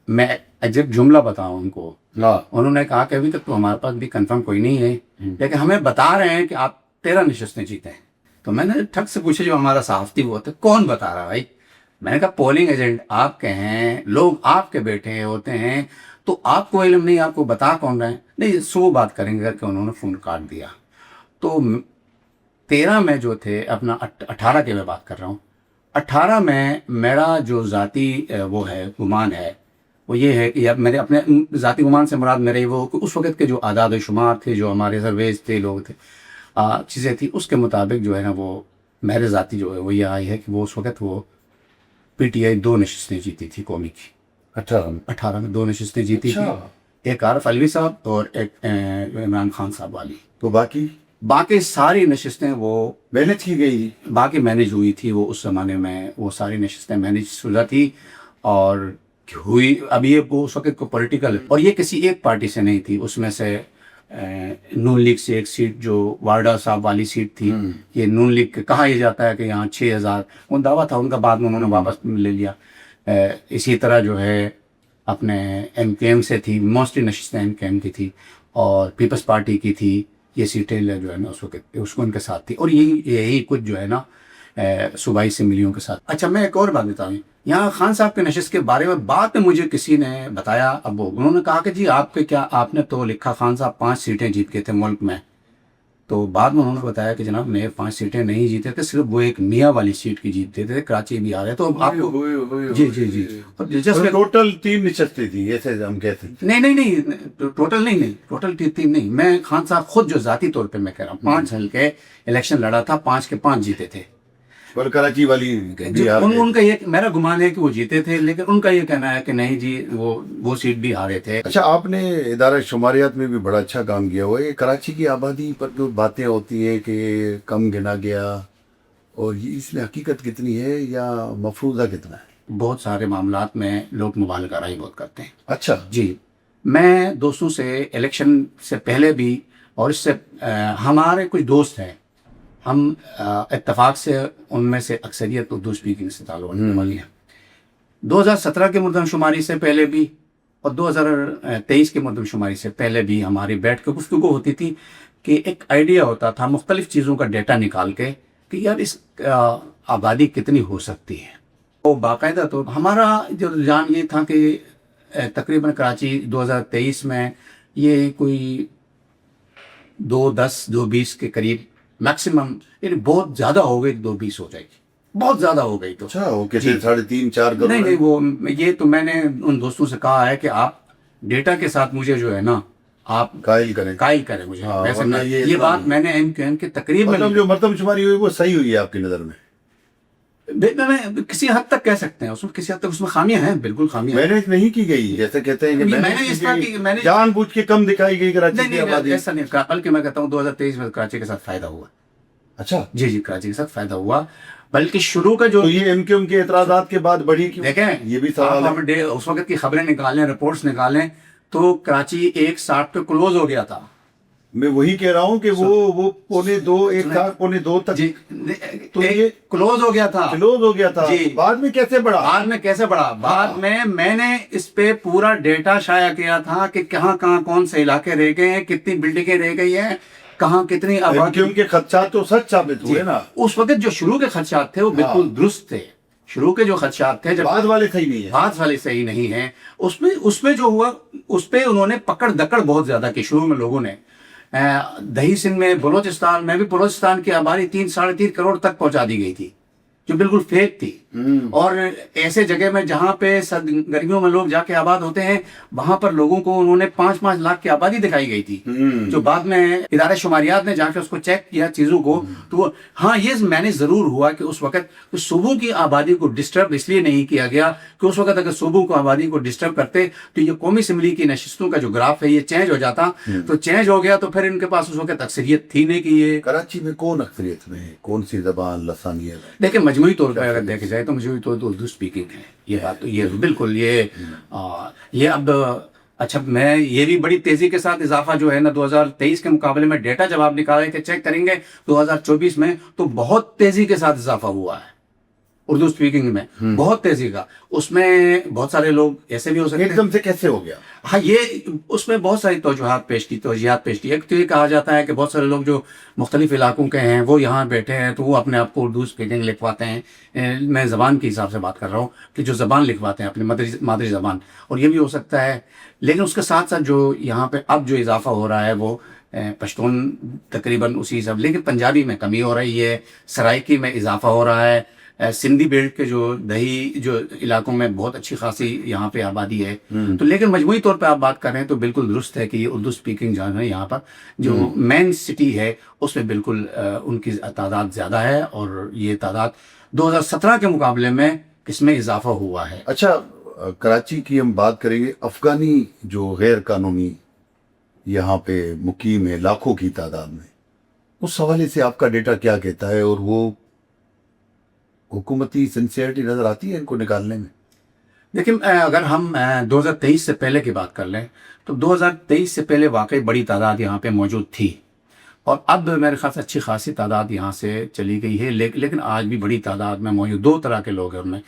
میں ایگزیکٹ جملہ بتاؤں ان کو، انہوں نے کہا کہ ابھی تک تو ہمارے پاس بھی کنفرم کوئی نہیں ہے، لیکن ہمیں بتا رہے ہیں کہ آپ 13 نشستیں جیتے ہیں. تو میں نے ٹھگ سے پوچھا، جو ہمارا صحافتی وہ ہوتا ہے، کون بتا رہا بھائی؟ میں نے کہا پولنگ ایجنٹ آپ کے ہیں، لوگ آپ کے بیٹھے ہوتے ہیں، تو آپ کو علم نہیں، آپ کو بتا کون رہے ہیں؟ نہیں، سو بات کریں گے کہ انہوں نے فون کاٹ دیا. تو 13 میں جو تھے، اپنا 18 کی میں بات کر رہا ہوں، 18 میں میرا جو ذاتی وہ ہے گمان ہے، وہ یہ ہے کہ میرے اپنے ذاتی گمان سے مراد میرے وہ اس وقت کے جو اعداد و شمار تھے، جو ہمارے سرویز تھے، لوگ تھے، چیزیں تھیں، اس کے مطابق جو ہے نا وہ میرے ذاتی جو ہے وہ یہ آئی ہے کہ وہ اس وقت وہ پی ٹی آئی 2 نشستیں جیتی تھی قومی کی. 18 میں 2 نشستیں جیتی تھی، ایک عارف الوی صاحب اور ایک عمران خان صاحب والی. تو باقی ساری نشستیں وہ مینج کی گئی، باقی مینج ہوئی تھی. وہ اس زمانے میں وہ ساری نشستیں مینج شدہ تھی اور ہوئی. اب یہ وہ اس وقت کو پولیٹیکل، اور یہ کسی ایک پارٹی سے نہیں تھی، اس میں سے نون لیگ سے ایک سیٹ جو وارڈا صاحب والی سیٹ تھی، یہ نون لیگ کہا یہ جاتا ہے کہ یہاں 6000 ان دعویٰ تھا ان کا، بعد میں انہوں نے واپس لے لیا. اسی طرح جو ہے اپنے ایم کے ایم سے تھی، موسٹلی نشستیں ایم کے ایم کی تھی، اور پیپلز پارٹی کی تھی. یہ سیٹیں جو ہے نا اس وقت اس کو ان کے ساتھ تھی، اور یہی کچھ جو ہے نا صوبائی اسمبلیوں کے ساتھ. اچھا، میں ایک اور بات بتاؤں، یہاں خان صاحب کے نشست کے بارے میں بعد میں مجھے کسی نے بتایا، اب انہوں نے کہا کہ جی آپ نے تو لکھا خان صاحب 5 سیٹیں جیت کے تھے ملک میں. تو بعد میں انہوں نے بتایا کہ جناب میں 5 سیٹیں نہیں جیتے تھے، صرف وہ ایک میاں والی سیٹ کی جیتتے تھے، کراچی بھی آ رہے. تو آپ کو جی ٹوٹل 3 نشستیں تھیں ایسے ہم کہتے ہیں؟ نہیں، ٹوٹل 3 نہیں. میں خان صاحب خود جو ذاتی طور پہ میں کہہ رہا ہوں، 5 حلقے الیکشن لڑا تھا، 5 کے 5 جیتے تھے. اور کراچی والی ان کا یہ میرا گمان ہے کہ وہ جیتے تھے، لیکن ان کا یہ کہنا ہے کہ نہیں جی وہ سیٹ بھی ہارے تھے. اچھا، آپ نے ادارہ شماریات میں بھی بڑا اچھا کام کیا ہوا ہے. کراچی کی آبادی پر جو باتیں ہوتی ہیں کہ کم گنا گیا، اور یہ اس میں حقیقت کتنی ہے یا مفروضہ کتنا ہے؟ بہت سارے معاملات میں لوگ مبالغہ رائی بہت کرتے ہیں. اچھا جی، میں دوستوں سے الیکشن سے پہلے بھی، اور اس سے ہمارے کچھ دوست ہیں، ہم اتفاق سے ان میں سے اکثریت اردو اسپیکنگ سے تعلق رکھنے والی ہیں. 2017 کے مردم شماری سے پہلے بھی اور 2023 کے مردم شماری سے پہلے بھی ہماری بیٹھ کے گفتگو ہوتی تھی کہ ایک آئیڈیا ہوتا تھا مختلف چیزوں کا ڈیٹا نکال کے کہ یار اس آبادی کتنی ہو سکتی ہے. وہ باقاعدہ تو ہمارا جو رجحان یہ تھا کہ تقریباً کراچی 2023 میں یہ کوئی 210-220 کے قریب میکسیمم، یعنی بہت زیادہ ہو گئی 220 ہو جائے گی، بہت زیادہ ہو گئی تو. اچھا وہ کہتے 3.5-4 کروڑ. نہیں وہ یہ تو میں نے ان دوستوں سے کہا ہے کہ آپ ڈیٹا کے ساتھ مجھے جو ہے نا آپ قائل کریں مجھے. ورنہ یہ بات میں نے MQN کے تقریباً جو مردم شماری ہوئی وہ صحیح ہوئی ہے آپ کی نظر میں؟ میں کسی حد تک کہہ سکتے ہیں اس میں کسی حد تک اس میں خامیاں ہیں، بالکل خامیاں ہیں. مینج نہیں کی گئی جیسے کہتے ہیں کہ میں نے اس طرح کی جان بوجھ کے کم دکھائی گئی کراچی کی آبادی. ایسا نہیں کہا، بلکہ میں کہتا ہوں 2023 میں کراچی کے ساتھ فائدہ ہوا. اچھا جی کراچی کے ساتھ فائدہ ہوا، بلکہ شروع کا جو تو یہ MQM کے اعتراضات کے بعد بڑھی کیوں؟ دیکھیں یہ بھی سوال ہے. اس وقت کی خبریں نکالیں، رپورٹس نکالیں تو کراچی 1:60 پہ کلوز ہو گیا تھا. میں وہی کہہ رہا ہوں کہ وہ 1:15 تک تو یہ کلوز ہو گیا تھا. بعد میں کیسے بڑھا؟ بعد میں نے اس پہ پورا ڈیٹا شائع کیا تھا کہ کہاں کون سے علاقے رہ گئے ہیں، کتنی بلڈنگیں رہ گئی ہیں، کہاں کتنی آبادی. MQM کے خدشات تو سچ ثابت ہوئے نا. اس وقت جو شروع کے خدشات تھے وہ بالکل درست تھے. شروع کے جو خدشات تھے جب بعد والے صحیح نہیں ہیں. بعد والے صحیح نہیں ہیں. اس میں جو ہوا اس پہ انہوں نے پکڑ دکڑ بہت زیادہ کی. شروع میں لوگوں نے دہی سندھ میں، بلوچستان میں بھی بلوچستان کی آبادی 3-3.5 کروڑ تک پہنچا دی گئی تھی جو بالکل فیک تھی. اور ایسے جگہ میں جہاں پہ گرمیوں میں لوگ جا کے آباد ہوتے ہیں وہاں پر لوگوں کو انہوں نے 5-5 لاکھ کی آبادی دکھائی گئی تھی، جو بعد میں ادارے شماریات نے جا کے اس کو چیک کیا چیزوں کو. تو ہاں یہ میں نے ضرور ہوا کہ اس وقت صوبوں کی آبادی کو ڈسٹرب اس لیے نہیں کیا گیا کہ اس وقت اگر صوبوں کو آبادی کو ڈسٹرب کرتے تو یہ قومی اسمبلی کی نشستوں کا جو گراف ہے یہ چینج ہو جاتا. تو چینج ہو گیا تو پھر ان کے پاس اس وقت اکثریت تھی نہیں کہ یہ. کراچی میں کون اکثریت میں ہے؟ کون سی زبان لسانیت ہے؟ دیکھیں مجموعی طور پر اگر دیکھا جائے تو مجموعی طور پر اردو اسپیکنگ ہے. یہ بات تو یہ بالکل یہ اب اچھا میں یہ بھی بڑی تیزی کے ساتھ اضافہ جو ہے نا 2023 کے مقابلے میں ڈیٹا جب آپ نکالیں کہ چیک کریں گے 2024 میں تو بہت تیزی کے ساتھ اضافہ ہوا ہے اردو اسپیکنگ میں، بہت تیزی کا. اس میں بہت سارے لوگ ایسے بھی ہو سکتے ہیں ایک دم سے کیسے ہو گیا. ہاں یہ اس میں بہت ساری توجہات پیش کی. ایک تو یہ کہا جاتا ہے کہ بہت سارے لوگ جو مختلف علاقوں کے ہیں وہ یہاں بیٹھے ہیں تو وہ اپنے آپ کو اردو اسپیکنگ لکھواتے ہیں. میں زبان کے حساب سے بات کر رہا ہوں کہ جو زبان لکھواتے ہیں اپنی مادری زبان، اور یہ بھی ہو سکتا ہے. لیکن اس کے ساتھ ساتھ جو یہاں پہ اب جو اضافہ ہو رہا ہے وہ پشتون تقریباً اسی حساب، لیکن پنجابی میں کمی ہو رہی ہے، سرائکی میں اضافہ ہو رہا ہے. سندھی بیلٹ کے جو دہی جو علاقوں میں بہت اچھی خاصی یہاں پہ آبادی ہے. تو لیکن مجموعی طور پہ آپ بات کر رہے ہیں تو بالکل درست ہے کہ یہ اردو اسپیکنگ جو ہے یہاں پر جو مین سٹی ہے اس میں بالکل ان کی تعداد زیادہ ہے، اور یہ تعداد 2017 کے مقابلے میں اس میں اضافہ ہوا ہے. اچھا کراچی کی ہم بات کریں گے. افغانی جو غیر قانونی یہاں پہ مقیم ہے لاکھوں کی تعداد میں، اس حوالے سے آپ کا ڈیٹا کیا کہتا ہے، اور وہ حکومتی سنسیئرٹی نظر آتی ہے ان کو نکالنے میں؟ لیکن اگر ہم 2023 سے پہلے کی بات کر لیں تو 2023 سے پہلے واقعی بڑی تعداد یہاں پہ موجود تھی، اور اب میرے خیال سے اچھی خاصی تعداد یہاں سے چلی گئی ہے. لیکن آج بھی بڑی تعداد میں موجود 2 طرح کے لوگ ہیں.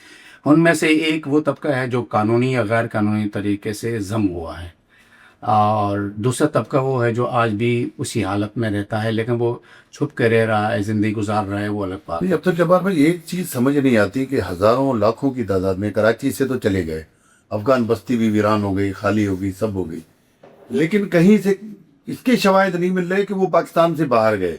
ان میں سے ایک وہ طبقہ ہے جو قانونی یا غیر قانونی طریقے سے ضم ہوا ہے، اور دوسرا طبقہ وہ ہے جو آج بھی اسی حالت میں رہتا ہے لیکن وہ چھپ کے رہ رہا ہے، زندگی گزار رہا ہے، وہ الگ بات ہے. اب تک جبار بھائی ایک چیز سمجھ نہیں آتی کہ ہزاروں لاکھوں کی تعداد میں کراچی سے تو چلے گئے، افغان بستی بھی ویران ہو گئی، خالی ہو گئی، سب ہو گئی، لیکن کہیں سے اس کے شواہد نہیں مل رہے کہ وہ پاکستان سے باہر گئے.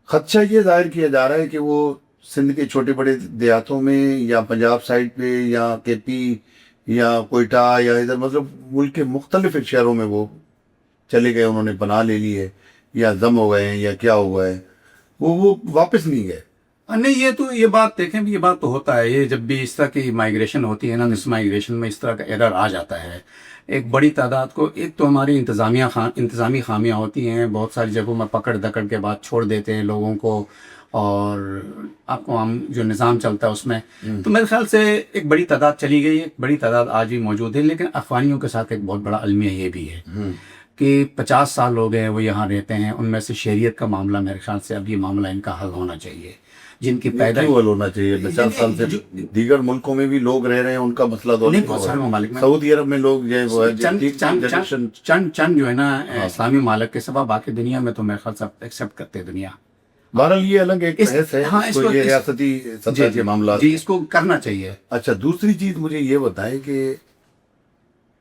خدشہ یہ ظاہر کیا جا رہا ہے کہ وہ سندھ کے چھوٹے بڑے دیہاتوں میں یا پنجاب سائڈ پہ یا کے پی یا کوئٹہ یا ادھر مطلب ملک کے مختلف شہروں میں وہ چلے گئے، انہوں نے پناہ لے لی ہے یا ضم ہو گئے ہیں یا کیا ہوا ہے، وہ واپس نہیں گئے. نہیں یہ بات دیکھیں یہ بات تو ہوتا ہے. یہ جب بھی اس طرح کی مائیگریشن ہوتی ہے نا، مس مائیگریشن میں اس طرح کا ایرر آ جاتا ہے. ایک بڑی تعداد کو، ایک تو ہماری انتظامی خامیاں ہوتی ہیں، بہت ساری جگہوں میں پکڑ دکڑ کے بعد چھوڑ دیتے ہیں لوگوں کو، اور آپ کو ہم جو نظام چلتا ہے اس میں تو میرے خیال سے ایک بڑی تعداد چلی گئی ہے، ایک بڑی تعداد آج بھی موجود ہے. لیکن افغانیوں کے ساتھ ایک بہت بڑا المیہ یہ بھی ہے کہ 50 سال ہو گئے وہ یہاں رہتے ہیں. ان میں سے شہریت کا معاملہ میرے خیال سے اب یہ معاملہ ان کا حل ہونا چاہیے. جن کی پیدائش ہونا چاہیے 50 سال سے دیگر ملکوں میں بھی لوگ رہ رہے ہیں، ان کا مسئلہ تو نہیں. بہت سارے ممالک میں سعودی عرب میں لوگ جو ہے چند جو ہے نا اسلامی ممالک کے سوا باقی دنیا میں تو میرے خیال سے ایکسیپٹ کرتے ہیں دنیا. بہرحال یہ الگ ایک بحث ہے، ہاں اس کو یہ ریاستی سطح کے معاملات. جی اس کو کرنا چاہیے. اچھا دوسری چیز مجھے یہ بتائیں کہ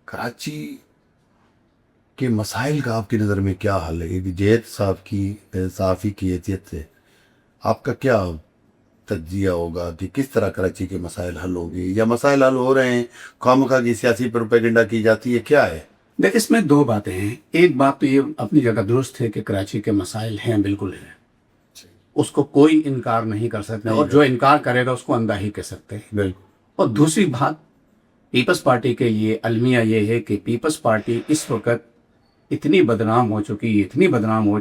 کراچی کے مسائل کا آپ کی نظر میں کیا حل ہے؟ کہ جید صاحب کی صحافی کی حیثیت سے آپ کا کیا تجزیہ ہوگا کہ کس طرح کراچی کے مسائل حل ہوں گے، یا مسائل حل ہو رہے ہیں، خواہ کی سیاسی پروپیگنڈا کی جاتی ہے، کیا ہے؟ دیکھ اس میں دو باتیں ہیں. ایک بات تو یہ اپنی جگہ درست ہے کہ کراچی کے مسائل ہیں، بالکل ہیں، اس کو کوئی انکار نہیں کر سکتے، اور جو انکار کرے گا اس کو اندھا ہی کہہ سکتے ہیں. بالکل. اور دوسری بات پیپلز پارٹی کے لیے المیہ یہ ہے کہ پیپلز پارٹی اس وقت اتنی بدنام ہو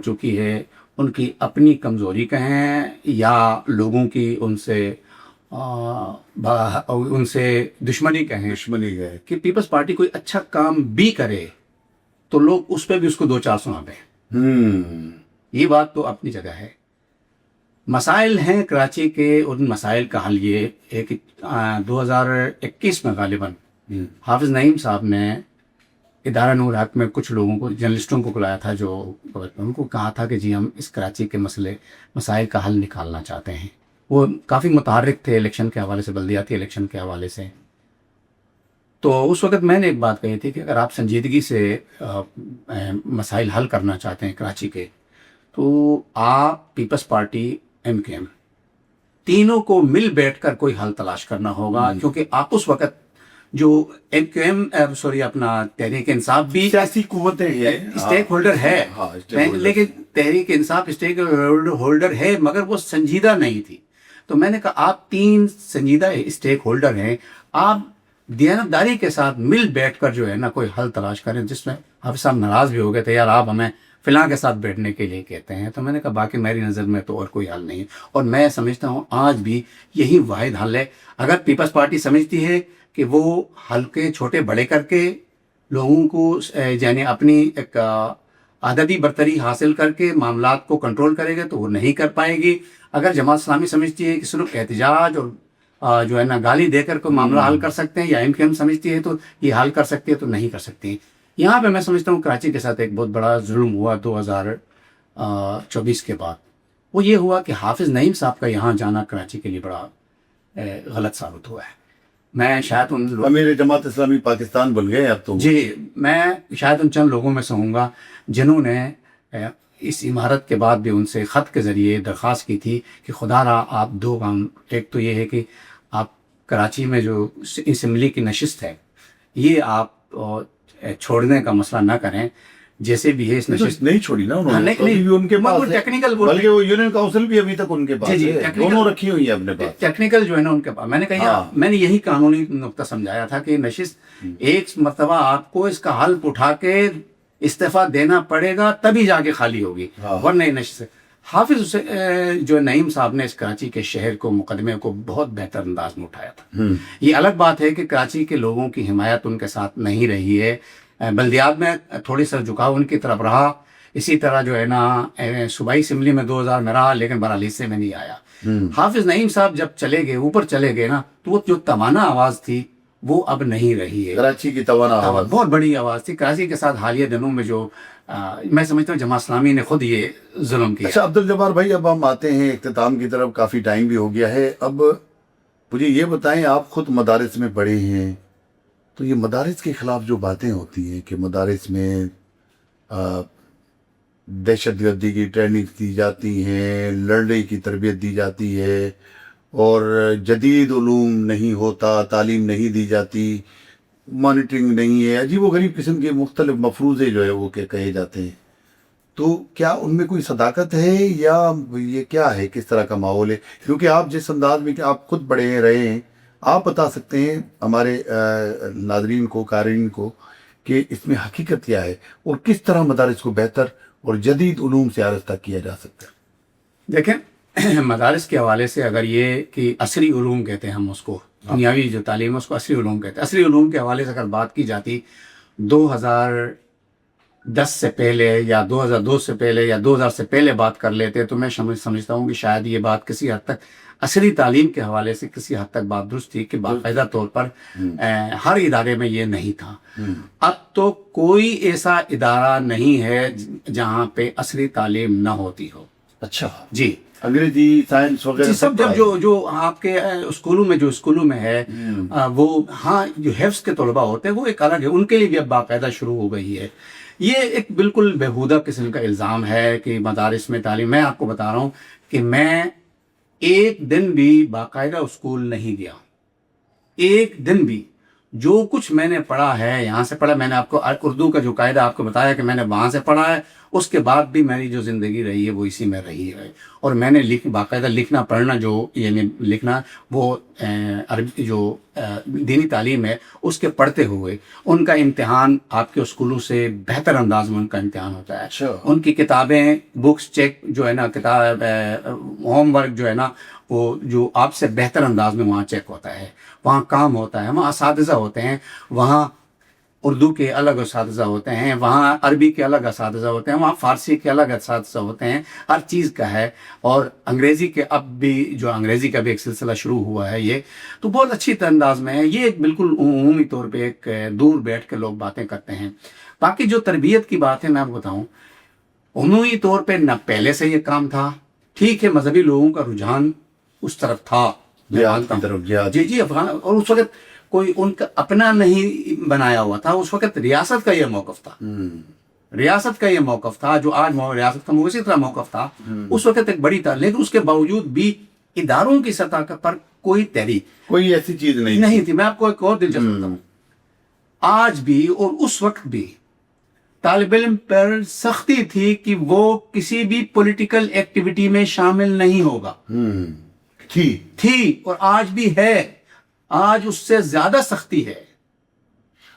چکی ہے، ان کی اپنی کمزوری کہیں یا لوگوں کی ان سے دشمنی کہیں، دشمنی ہے کہ پیپلز پارٹی کوئی اچھا کام بھی کرے تو لوگ اس پہ بھی اس کو دو چار سنا دیں. یہ بات تو اپنی جگہ ہے. مسائل ہیں کراچی کے، ان مسائل کا حل یہ ہے کہ 2021 میں غالباً حافظ نعیم صاحب نے ادارہ نور حق میں کچھ لوگوں کو، جرنلسٹوں کو بلایا تھا، جو ان کو کہا تھا کہ جی ہم اس کراچی کے مسائل کا حل نکالنا چاہتے ہیں. وہ کافی متحرک تھے الیکشن کے حوالے سے، بلدیاتی الیکشن کے حوالے سے. تو اس وقت میں نے ایک بات کہی تھی کہ اگر آپ سنجیدگی سے مسائل حل کرنا چاہتے ہیں کراچی کے، تو آپ Peoples Party, M Q M, تینوں کو مل بیٹھ کر کوئی حل تلاش کرنا ہوگا. کیونکہ آپ اس وقت جو ایم کیو ایم اپنا تحریک انصاف بھی سیاسی قوتیں ہیں، اسٹیک ہولڈر ہے، لیکن تحریک انصاف اسٹیک ہولڈر ہے مگر وہ سنجیدہ نہیں تھی. تو میں نے کہا آپ تین سنجیدہ اسٹیک ہولڈر ہیں، آپ دیانتداری کے ساتھ مل بیٹھ کر جو ہے نا کوئی حل تلاش کریں. جس میں حافظ صاحب ناراض بھی ہو گئے تھے، یار آپ ہمیں فلاں کے ساتھ بیٹھنے کے لیے کہتے ہیں. تو میں نے کہا باقی میری نظر میں تو اور کوئی حل نہیں ہے، اور میں سمجھتا ہوں آج بھی یہی واحد حل ہے. اگر پیپلز پارٹی سمجھتی ہے کہ وہ ہلکے چھوٹے بڑے کر کے لوگوں کو یعنی اپنی ایک عددی برتری حاصل کر کے معاملات کو کنٹرول کرے گا تو وہ نہیں کر پائے گی. اگر جماعت اسلامی سمجھتی ہے کہ صرف احتجاج اور جو ہے نا گالی دے کر کوئی معاملہ حل کر سکتے ہیں، یا ایم کیو ایم سمجھتی ہے تو یہ حل کر سکتی ہے، تو نہیں کر سکتی. یہاں پہ میں سمجھتا ہوں کراچی کے ساتھ ایک بہت بڑا ظلم ہوا 2024 کے بعد. وہ یہ ہوا کہ حافظ نعیم صاحب کا یہاں جانا کراچی کے لیے بڑا غلط ثابت ہوا ہے. میں شاید امیر جماعت اسلامی پاکستان بن گئے اب تو. جی میں شاید ان چند لوگوں میں سے ہوں گا جنہوں نے اس عمارت کے بعد بھی ان سے خط کے ذریعے درخواست کی تھی کہ خدا را آپ دو کام، ایک تو یہ ہے کہ آپ کراچی میں جو اسمبلی کی نشست ہے یہ آپ چھوڑنے کا مسئلہ نہ کریں، جیسے بھی ہے اس نشست نہیں چھوڑی نا انہوں نے، بھی ان کے پاس ٹیکنیکل، بلکہ وہ یونین کاؤنسل بھی ابھی تک ان کے پاس ہے، دونوں رکھی ہوئی ہیں اپنے پاس. ٹیکنیکل جو ہے نا ان کے پاس. میں نے کہا میں نے یہی قانونی نقطہ سمجھایا تھا کہ نشست ایک مرتبہ آپ کو اس کا حلف اٹھا کے استعفیٰ دینا پڑے گا تبھی جا کے خالی ہوگی، ورنہ نشست. حافظ جو نعیم صاحب نے اس کراچی کے شہر کو، مقدمے کو بہت بہتر انداز میں اٹھایا تھا. یہ الگ بات ہے کہ کراچی کے لوگوں کی حمایت ان کے ساتھ نہیں رہی ہے، بلدیات میں تھوڑی سر جھکاؤ ان کی طرف رہا. اسی طرح جو ہے نا صوبائی اسمبلی میں 2000 میں رہا، لیکن بہرحال حصے میں نہیں آیا. حافظ نعیم صاحب جب چلے گئے، اوپر چلے گئے نا، تو وہ جو توانا آواز تھی وہ اب نہیں رہی ہے. کراچی کی توانا آواز بہت بڑی آواز تھی. کراچی کے ساتھ حالیہ دنوں میں جو میں سمجھتا ہوں جماعت اسلامی نے خود یہ ظلم کیا. اچھا عبدالجبار بھائی، اب ہم آتے ہیں اختتام کی طرف، کافی ٹائم بھی ہو گیا ہے. اب مجھے یہ بتائیں، آپ خود مدارس میں پڑھے ہیں، تو یہ مدارس کے خلاف جو باتیں ہوتی ہیں کہ مدارس میں دہشت گردی کی ٹریننگ دی جاتی ہیں، لڑنے کی تربیت دی جاتی ہے، اور جدید علوم نہیں ہوتا، تعلیم نہیں دی جاتی، مانیٹرنگ نہیں ہے، عجیب و غریب قسم کے مختلف مفروضے جو ہے وہ کہے جاتے ہیں، تو کیا ان میں کوئی صداقت ہے یا یہ کیا ہے، کس طرح کا ماحول ہے؟ کیونکہ آپ جس انداز میں کہ آپ خود پڑھے رہے ہیں، آپ بتا سکتے ہیں ہمارے ناظرین کو، قارئین کو، کہ اس میں حقیقت کیا ہے اور کس طرح مدارس کو بہتر اور جدید علوم سے آراستہ کیا جا سکتا ہے. دیکھیں مدارس کے حوالے سے اگر یہ کہ عصری علوم کہتے ہیں ہم اس کو، دنیاوی جو تعلیم ہے اس کو عصری علوم کہتے ہیں. عصری علوم کے حوالے سے اگر بات کی جاتی 2010 سے پہلے یا 2002 سے پہلے یا 2000 سے پہلے بات کر لیتے تو میں سمجھتا ہوں کہ شاید یہ بات کسی حد تک عصری تعلیم کے حوالے سے کسی حد تک بات درست تھی کہ باقاعدہ طور پر ہر ادارے میں یہ نہیں تھا. اب تو کوئی ایسا ادارہ نہیں ہے جہاں پہ عصری تعلیم نہ ہوتی ہو. اچھا جی انگریزی سائنس وغیرہ جی سب جب جو آپ کے اسکولوں میں ہے وہ ہاں جو حفظ کے طلباء ہوتے ہیں وہ ایک الگ ہے، ان کے لیے بھی اب باقاعدہ شروع ہو گئی ہے. یہ ایک بالکل بیہودہ قسم کا الزام ہے کہ مدارس میں تعلیم، میں آپ کو بتا رہا ہوں کہ میں ایک دن بھی باقاعدہ اسکول نہیں گیا، ایک دن بھی. جو کچھ میں نے پڑھا ہے یہاں سے پڑھا، میں نے آپ کو اردو کا جو قاعدہ آپ کو بتایا کہ میں نے وہاں سے پڑھا ہے، اس کے بعد بھی میری جو زندگی رہی ہے وہ اسی میں رہی ہے. اور میں نے باقاعدہ لکھنا پڑھنا جو یعنی لکھنا وہ عربی جو دینی تعلیم ہے اس کے پڑھتے ہوئے ان کا امتحان آپ کے اسکولوں سے بہتر انداز میں ان کا امتحان ہوتا ہے. اچھا. ان کی کتابیں بکس چیک جو ہے نا، کتاب ہوم ورک جو ہے نا وہ جو آپ سے بہتر انداز میں وہاں چیک ہوتا ہے، وہاں کام ہوتا ہے، وہاں اساتذہ ہوتے ہیں، وہاں اردو کے الگ اساتذہ ہوتے ہیں، وہاں عربی کے الگ اساتذہ ہوتے ہیں، وہاں فارسی کے الگ اساتذہ ہوتے ہیں، ہر چیز کا ہے. اور انگریزی کے اب بھی جو انگریزی کا بھی ایک سلسلہ شروع ہوا ہے یہ تو بہت اچھی انداز میں ہے. یہ ایک بالکل عمومی طور پہ ایک دور بیٹھ کے لوگ باتیں کرتے ہیں. باقی جو تربیت کی بات ہے میں آپ کو بتاؤں، عمومی طور پہ نہ پہلے سے یہ کام تھا. ٹھیک ہے مذہبی لوگوں کا رجحان اس طرف تھا، میں مانتا ہوں. جی افغان، اور اس وقت کوئی ان کا اپنا نہیں بنایا ہوا تھا، اس وقت ریاست کا یہ موقف تھا. ریاست کا یہ موقف تھا جو آج ریاست کا اسی طرح موقف تھا، اس وقت ایک بڑی تھا. لیکن اس کے باوجود بھی اداروں کی سطح پر کوئی تحریک، کوئی ایسی چیز نہیں تھی. میں آپ کو ایک اور دلچسپ بتاؤں، آج بھی اور اس وقت بھی طالب علم پر سختی تھی کہ وہ کسی بھی پولیٹیکل ایکٹیویٹی میں شامل نہیں ہوگا. تھی اور آج بھی ہے، آج اس سے زیادہ سختی ہے.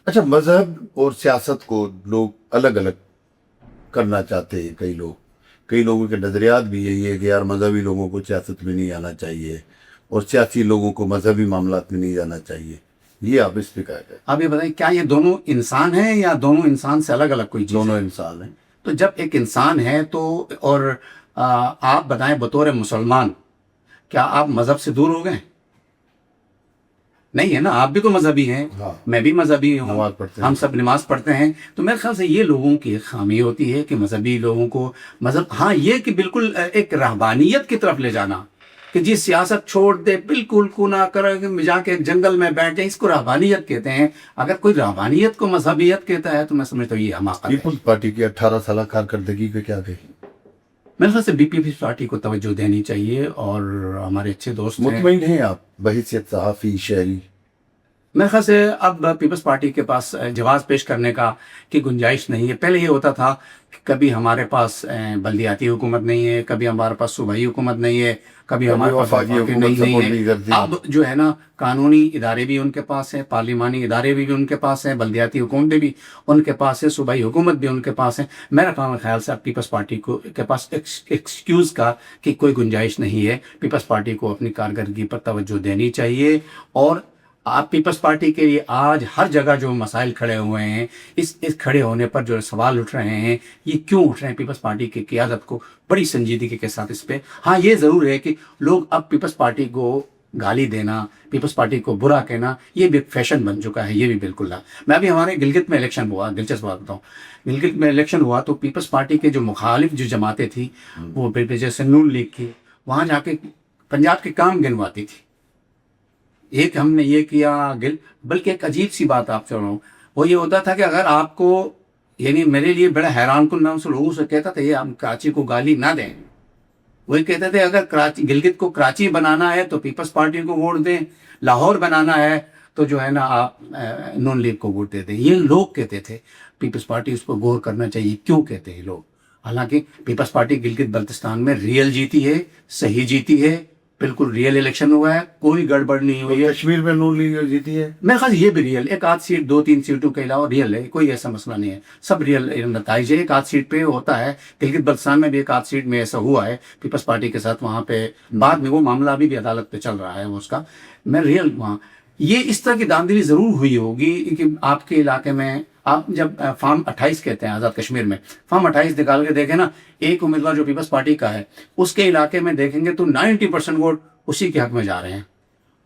اچھا، مذہب اور سیاست کو لوگ الگ الگ کرنا چاہتے ہیں. کئی لوگوں کے نظریات بھی یہی ہے کہ یار مذہبی لوگوں کو سیاست میں نہیں آنا چاہیے اور سیاسی لوگوں کو مذہبی معاملات میں نہیں جانا چاہیے. یہ آپ اس پہ کہا جائے. آپ یہ بتائیں کیا یہ دونوں انسان ہیں یا دونوں انسان سے الگ الگ کوئی چیز؟ دونوں انسان ہیں. تو جب ایک انسان ہے تو اور آپ بتائیں بطور مسلمان کیا آپ مذہب سے دور ہو گئے؟ نہیں ہے نا، آپ بھی تو مذہبی ہیں، میں بھی مذہبی ہوں، ہم سب نماز پڑھتے ہیں. تو میرے خیال سے یہ لوگوں کی خامی ہوتی ہے کہ مذہبی لوگوں کو مذہب، ہاں یہ کہ بالکل ایک رہبانیت کی طرف لے جانا کہ جی سیاست چھوڑ دے، بالکل کو نہ کر جا کے ایک جنگل میں بیٹھ جائیں، اس کو رہبانیت کہتے ہیں. اگر کوئی رہبانیت کو مذہبیت کہتا ہے تو میں سمجھتا ہوں یہ حماقت ہے. پیپلز پارٹی کی 18 سالہ کارکردگی پہ کیا کہیں؟ میرے خیال سے بی پی پی پارٹی کو توجہ دینی چاہیے. اور ہمارے اچھے دوست ہیں. مطمئن ہیں آپ بحیثیت صحافی شہری؟ میرے خیال سے اب پیپلز پارٹی کے پاس جواز پیش کرنے کا کی گنجائش نہیں ہے. پہلے یہ ہوتا تھا کہ کبھی ہمارے پاس بلدیاتی حکومت نہیں ہے، کبھی ہمارے پاس صوبائی حکومت نہیں ہے، کبھی ہمارے پاس وفاقی حکومت سپورٹ نہیں کرتی. اب جو ہے نا قانونی ادارے بھی ان کے پاس ہیں، پارلیمانی ادارے بھی ان کے پاس ہیں، بلدیاتی حکومتیں بھی ان کے پاس ہے، صوبائی حکومت بھی ان کے پاس ہے. میرا خیال سے اب پیپلز پارٹی کے پاس ایکسکیوز کا کہ کوئی گنجائش نہیں ہے. پیپلز پارٹی کو اپنی کارکردگی پر توجہ دینی چاہیے. اور آپ پیپلز پارٹی کے لیے آج ہر جگہ جو مسائل کھڑے ہوئے ہیں، اس کھڑے ہونے پر جو سوال اٹھ رہے ہیں، یہ کیوں اٹھ رہے ہیں؟ پیپلز پارٹی کی قیادت کو بڑی سنجیدگی کے ساتھ اس پہ، ہاں یہ ضرور ہے کہ لوگ اب پیپلز پارٹی کو گالی دینا، پیپلز پارٹی کو برا کہنا، یہ بھی فیشن بن چکا ہے. یہ بھی بالکل نہ. میں ابھی ہمارے گلگت میں الیکشن ہوا، دلچسپ بات بتاؤں، گلگت میں الیکشن ہوا تو پیپلز پارٹی کے جو مخالف جو جماعتیں تھیں وہ جیسے نون لیگ کی، وہاں جا کے پنجاب کے کام گنواتی تھی. ایک ہم نے یہ کیا بلکہ ایک عجیب سی بات آپ سے رہا ہوں، وہ یہ ہوتا تھا کہ اگر آپ کو یعنی میرے لیے بڑا حیران کن، میں ان سے لوگوں سے کہتا تھا یہ ہم کراچی کو گالی نہ دیں. وہی کہتے تھے اگر گلگت کو کراچی بنانا ہے تو پیپلز پارٹی کو ووٹ دیں، لاہور بنانا ہے تو جو ہے نا آپ نون لیگ کو ووٹ دے دیں. یہ لوگ کہتے تھے. پیپلز پارٹی اس کو غور کرنا چاہیے کیوں کہتے ہیں لوگ. حالانکہ پیپلز پارٹی گلگت بلتستان میں ریئل جیتی ہے، صحیح جیتی ہے، بالکل ریئل الیکشن ہوا ہے، کوئی گڑبڑ نہیں ہوئی ہے. کشمیر میں نون لیگ جیتی ہے، میرے خیال یہ بھی ریئل، ایک آدھ سیٹ 2-3 سیٹوں کے علاوہ ریئل ہے، کوئی ایسا مسئلہ نہیں ہے، سب ریئل نتائج ہے. ایک آدھ سیٹ پہ ہوتا ہے، گلگت بلتستان میں بھی ایک آدھ سیٹ میں ایسا ہوا ہے پیپلز پارٹی کے ساتھ. وہاں پہ بعد میں وہ معاملہ بھی عدالت پہ چل رہا ہے وہ اس کا. میں ریئل وہاں یہ اس طرح کی داندلی ضرور ہوئی ہوگی کہ آپ کے علاقے میں آپ جب فارم 28 کہتے ہیں آزاد کشمیر میں، فارم 28 نکال کے دیکھیں نا، ایک امیدوار جو پیپلز پارٹی کا ہے اس کے علاقے میں دیکھیں گے تو 90% ووٹ اسی کے حق میں جا رہے ہیں.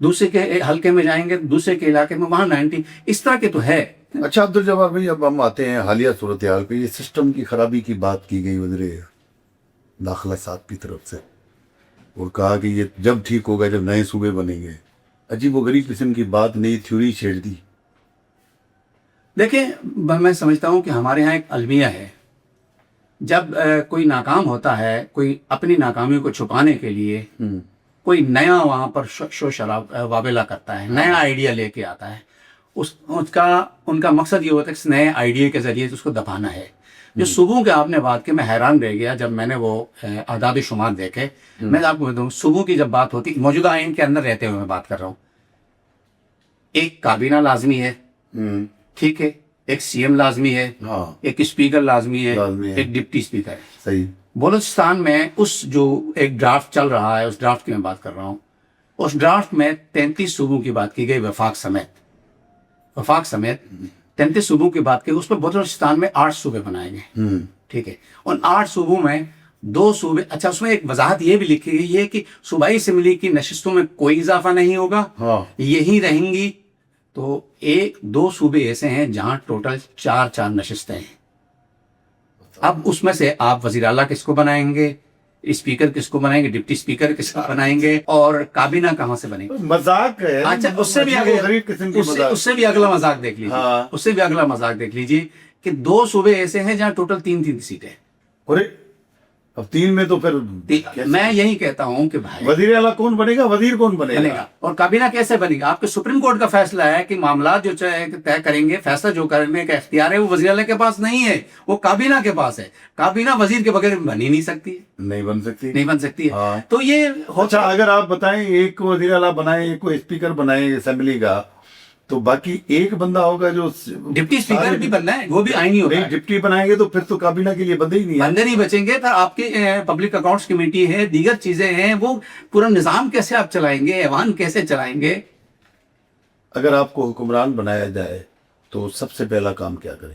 دوسرے کے حلقے میں جائیں گے دوسرے کے علاقے میں وہاں 90 اس طرح کے تو ہے. اچھا عبدالجبار بھائی، اب ہم آتے ہیں حالیہ صورتحال پہ. یہ سسٹم کی خرابی کی بات کی گئی، داخلہ صاحب کی طرف سے، اور کہا کہ یہ جب ٹھیک ہوگا جب نئے صوبے بنیں گے. عجیب و غریب قسم کی بات، نئی تھیوری چھیڑ دی. دیکھیں میں سمجھتا ہوں کہ ہمارے ہاں ایک المیہ ہے، جب کوئی ناکام ہوتا ہے، کوئی اپنی ناکامی کو چھپانے کے لیے کوئی نیا وہاں پر شور شراب وابلہ کرتا ہے، نیا آئیڈیا لے کے آتا ہے، ان کا مقصد یہ ہوتا ہے کہ اس نئے آئیڈیا کے ذریعے اس کو دبانا ہے. جو صوبوں کے آپ نے بات کی، میں حیران رہ گیا جب میں نے وہ اعداد و شمار دیکھے. میں آپ کو بتاؤں، صوبوں کی جب بات ہوتی، موجودہ آئین کے اندر رہتے ہوئے میں بات کر رہا ہوں، ایک کابینہ لازمی ہے، ٹھیک ہے، ایک سی ایم لازمی ہے، ہاں، ایک اسپیکر لازمی ہے، لازمی ہے، ایک ڈپٹی اسپیکر ہے. صحیح. بلوچستان میں اس جو ایک ڈرافٹ چل رہا ہے، اس ڈرافٹ کی میں بات کر رہا ہوں، اس ڈرافٹ میں 33 صوبوں کی بات کی گئی، وفاق سمیت 33 صوبوں کی بات کی. اس میں بلوچستان میں 8 صوبے بنائے گئے، ٹھیک ہے. ان 8 صوبوں میں 2 صوبے، اچھا اس میں ایک وضاحت یہ بھی لکھی گئی ہے کہ صوبائی اسمبلی کی نشستوں میں کوئی اضافہ نہیں ہوگا، یہی رہیں گی. تو 2 صوبے ایسے ہیں جہاں ٹوٹل 4 نشستیں ہیں. اب اس میں سے آپ وزیر اعلیٰ کس کو بنائیں گے، اسپیکر کس کو بنائیں گے، ڈپٹی اسپیکر کس کو بنائیں گے، اور کابینہ کہاں سے بنے گا؟ مذاق ہے. اچھا اس سے بھی اگلا مذاق دیکھ لیجیے، اس سے بھی اگلا مذاق دیکھ لیجیے کہ 2 صوبے ایسے ہیں جہاں ٹوٹل 3 سیٹیں. ارے اب 3 میں تو پھر میں یہی کہتا ہوں کہ بھائی وزیر اعلیٰ کون بنے گا، وزیر کون بنے گا، اور کابینہ کیسے بنے گا؟ آپ کے سپریم کورٹ کا فیصلہ ہے کہ معاملات جو طے کریں گے، فیصلہ جو کرنے کا اختیار ہے وہ وزیر اعلیٰ کے پاس نہیں ہے، وہ کابینہ کے پاس ہے. کابینہ وزیر کے بغیر بن ہی نہیں سکتی ہے، نہیں بن سکتی ہے. تو یہ اچھا اگر آپ بتائیں ایک کو وزیر اعلیٰ بنائیں، ایک کو اسپیکر بنائیں اسمبلی کا، تو باقی ایک بندہ ہوگا جو ڈپٹی اسپیکر بھی بننا ہے، وہ بھی آئینی ہوگا. ڈپٹی بنائیں گے تو پھر تو کابینہ کے لیے بندے ہی نہیں بندے نہیں بچیں گے. پھر آپ کی پبلک اکاؤنٹس کمیٹی ہے، دیگر چیزیں ہیں، وہ پورا نظام کیسے آپ چلائیں گے، ایوان کیسے چلائیں گے؟ اگر آپ کو حکمران بنایا جائے تو سب سے پہلا کام کیا کرے؟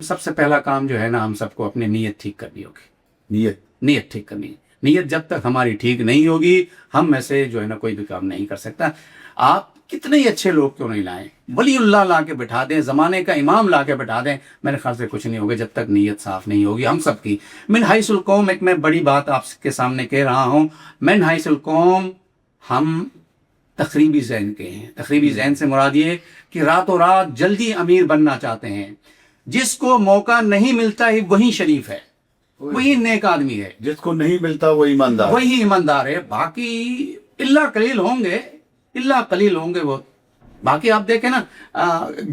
سب سے پہلا کام جو ہے نا، ہم سب کو اپنی نیت ٹھیک کرنی ہوگی. نیت ٹھیک کرنی ہے. نیت جب تک ہماری ٹھیک نہیں ہوگی، ہم میں سے جو ہے نا کوئی بھی کام نہیں کر سکتا. آپ کتنے ہی اچھے لوگ کیوں نہیں لائیں، ولی اللہ لا کے بٹھا دیں، زمانے کا امام لا کے بٹھا دیں، میرے خیال سے کچھ نہیں ہوگا جب تک نیت صاف نہیں ہوگی ہم سب کی. من حیث القوم، ایک میں بڑی بات آپ کے سامنے کہہ رہا ہوں، من حیث القوم ہم تخریبی ذہن کے ہیں. تخریبی ذہن سے مراد یہ کہ راتوں رات جلدی امیر بننا چاہتے ہیں. جس کو موقع نہیں ملتا ہے وہی شریف ہے، وہی نیک آدمی ہے. جس کو نہیں ملتا وہ ایماندار، وہی ایماندار ہے. باقی اللہ قلیل ہوں گے وہ. باقی آپ دیکھیں نا،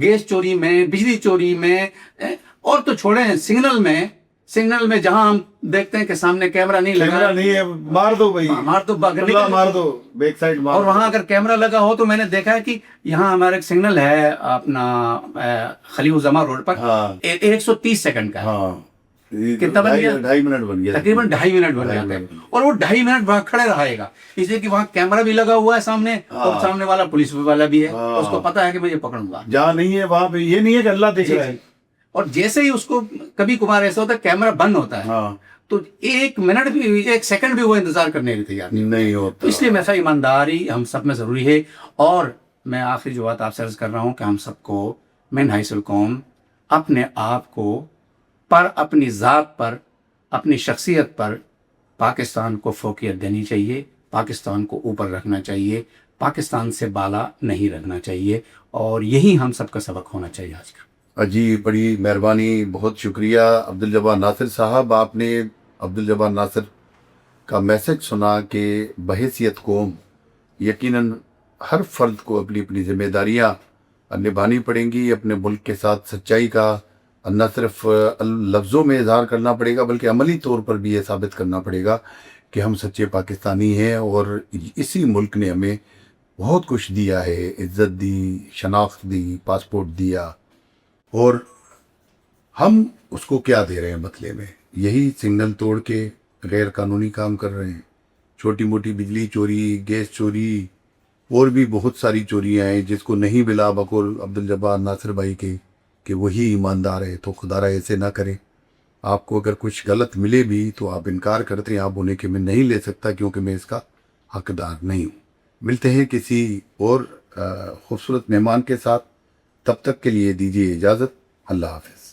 گیس چوری میں، بجلی چوری میں، اور تو چھوڑیں سگنل میں جہاں ہم دیکھتے ہیں کہ سامنے کیمرہ نہیں لگا، نہیں ہے، مار دو بھائی، مار دو بیک سائڈ مار. اور وہاں اگر کیمرہ لگا ہو تو میں نے دیکھا ہے کہ یہاں ہمارا ایک سگنل ہے اپنا خلیل الزما روڈ پر، 130 سیکنڈ کا کتنا بن گیا؟ 2.5 منٹ بن گیا، تقریباً 2.5 منٹ بن جاتے ہیں. اور وہ 2.5 منٹ وہاں کھڑے رہے گا، اس لیے کہ وہاں کیمرہ بھی لگا ہوا ہے سامنے، اور سامنے والا پولیس والا بھی ہے، اس کو پتا ہے کہ میں یہ پکڑوں گا. جہاں نہیں ہے وہاں پہ یہ نہیں ہے کہ اللہ دیکھ رہا ہے. اور جیسے ہی اس کو کبھی کبھار ایسا ہوتا ہے کیمرہ بند ہوتا ہے، تو 1 منٹ بھی 1 سیکنڈ بھی وہ انتظار کرنے کے لیے تیار نہیں ہوتا. تو اس لیے میرا ایمانداری ہم سب میں ضروری ہے. اور میں آخری جو بات آپ سے عرض کر رہا ہوں کہ ہم سب کو من حیث القوم اپنے آپ کو پر، اپنی ذات پر، اپنی شخصیت پر پاکستان کو فوقیت دینی چاہیے، پاکستان کو اوپر رکھنا چاہیے، پاکستان سے بالا نہیں رکھنا چاہیے. اور یہی ہم سب کا سبق ہونا چاہیے آج کا. جی بڑی مہربانی، بہت شکریہ عبدالجبار ناصر صاحب. آپ نے عبدالجبار ناصر کا میسج سنا کہ بحیثیت قوم یقیناً ہر فرد کو اپنی اپنی ذمہ داریاں نبھانی پڑیں گی. اپنے ملک کے ساتھ سچائی کا نہ صرف لفظوں میں اظہار کرنا پڑے گا بلکہ عملی طور پر بھی یہ ثابت کرنا پڑے گا کہ ہم سچے پاکستانی ہیں. اور اسی ملک نے ہمیں بہت کچھ دیا ہے، عزت دی، شناخت دی، پاسپورٹ دیا، اور ہم اس کو کیا دے رہے ہیں بدلے میں؟ یہی سگنل توڑ کے غیر قانونی کام کر رہے ہیں. چھوٹی موٹی بجلی چوری، گیس چوری، اور بھی بہت ساری چوریاں ہیں جس کو نہیں ملا بقول عبدالجبار ناصر بھائی کے کہ وہی ایماندار ہے. تو خدا را ایسے نہ کرے. آپ کو اگر کچھ غلط ملے بھی تو آپ انکار کرتے ہیں، آپ بولیں کہ میں نہیں لے سکتا کیونکہ میں اس کا حقدار نہیں ہوں. ملتے ہیں کسی اور خوبصورت مہمان کے ساتھ، تب تک کے لیے دیجیے اجازت. اللہ حافظ.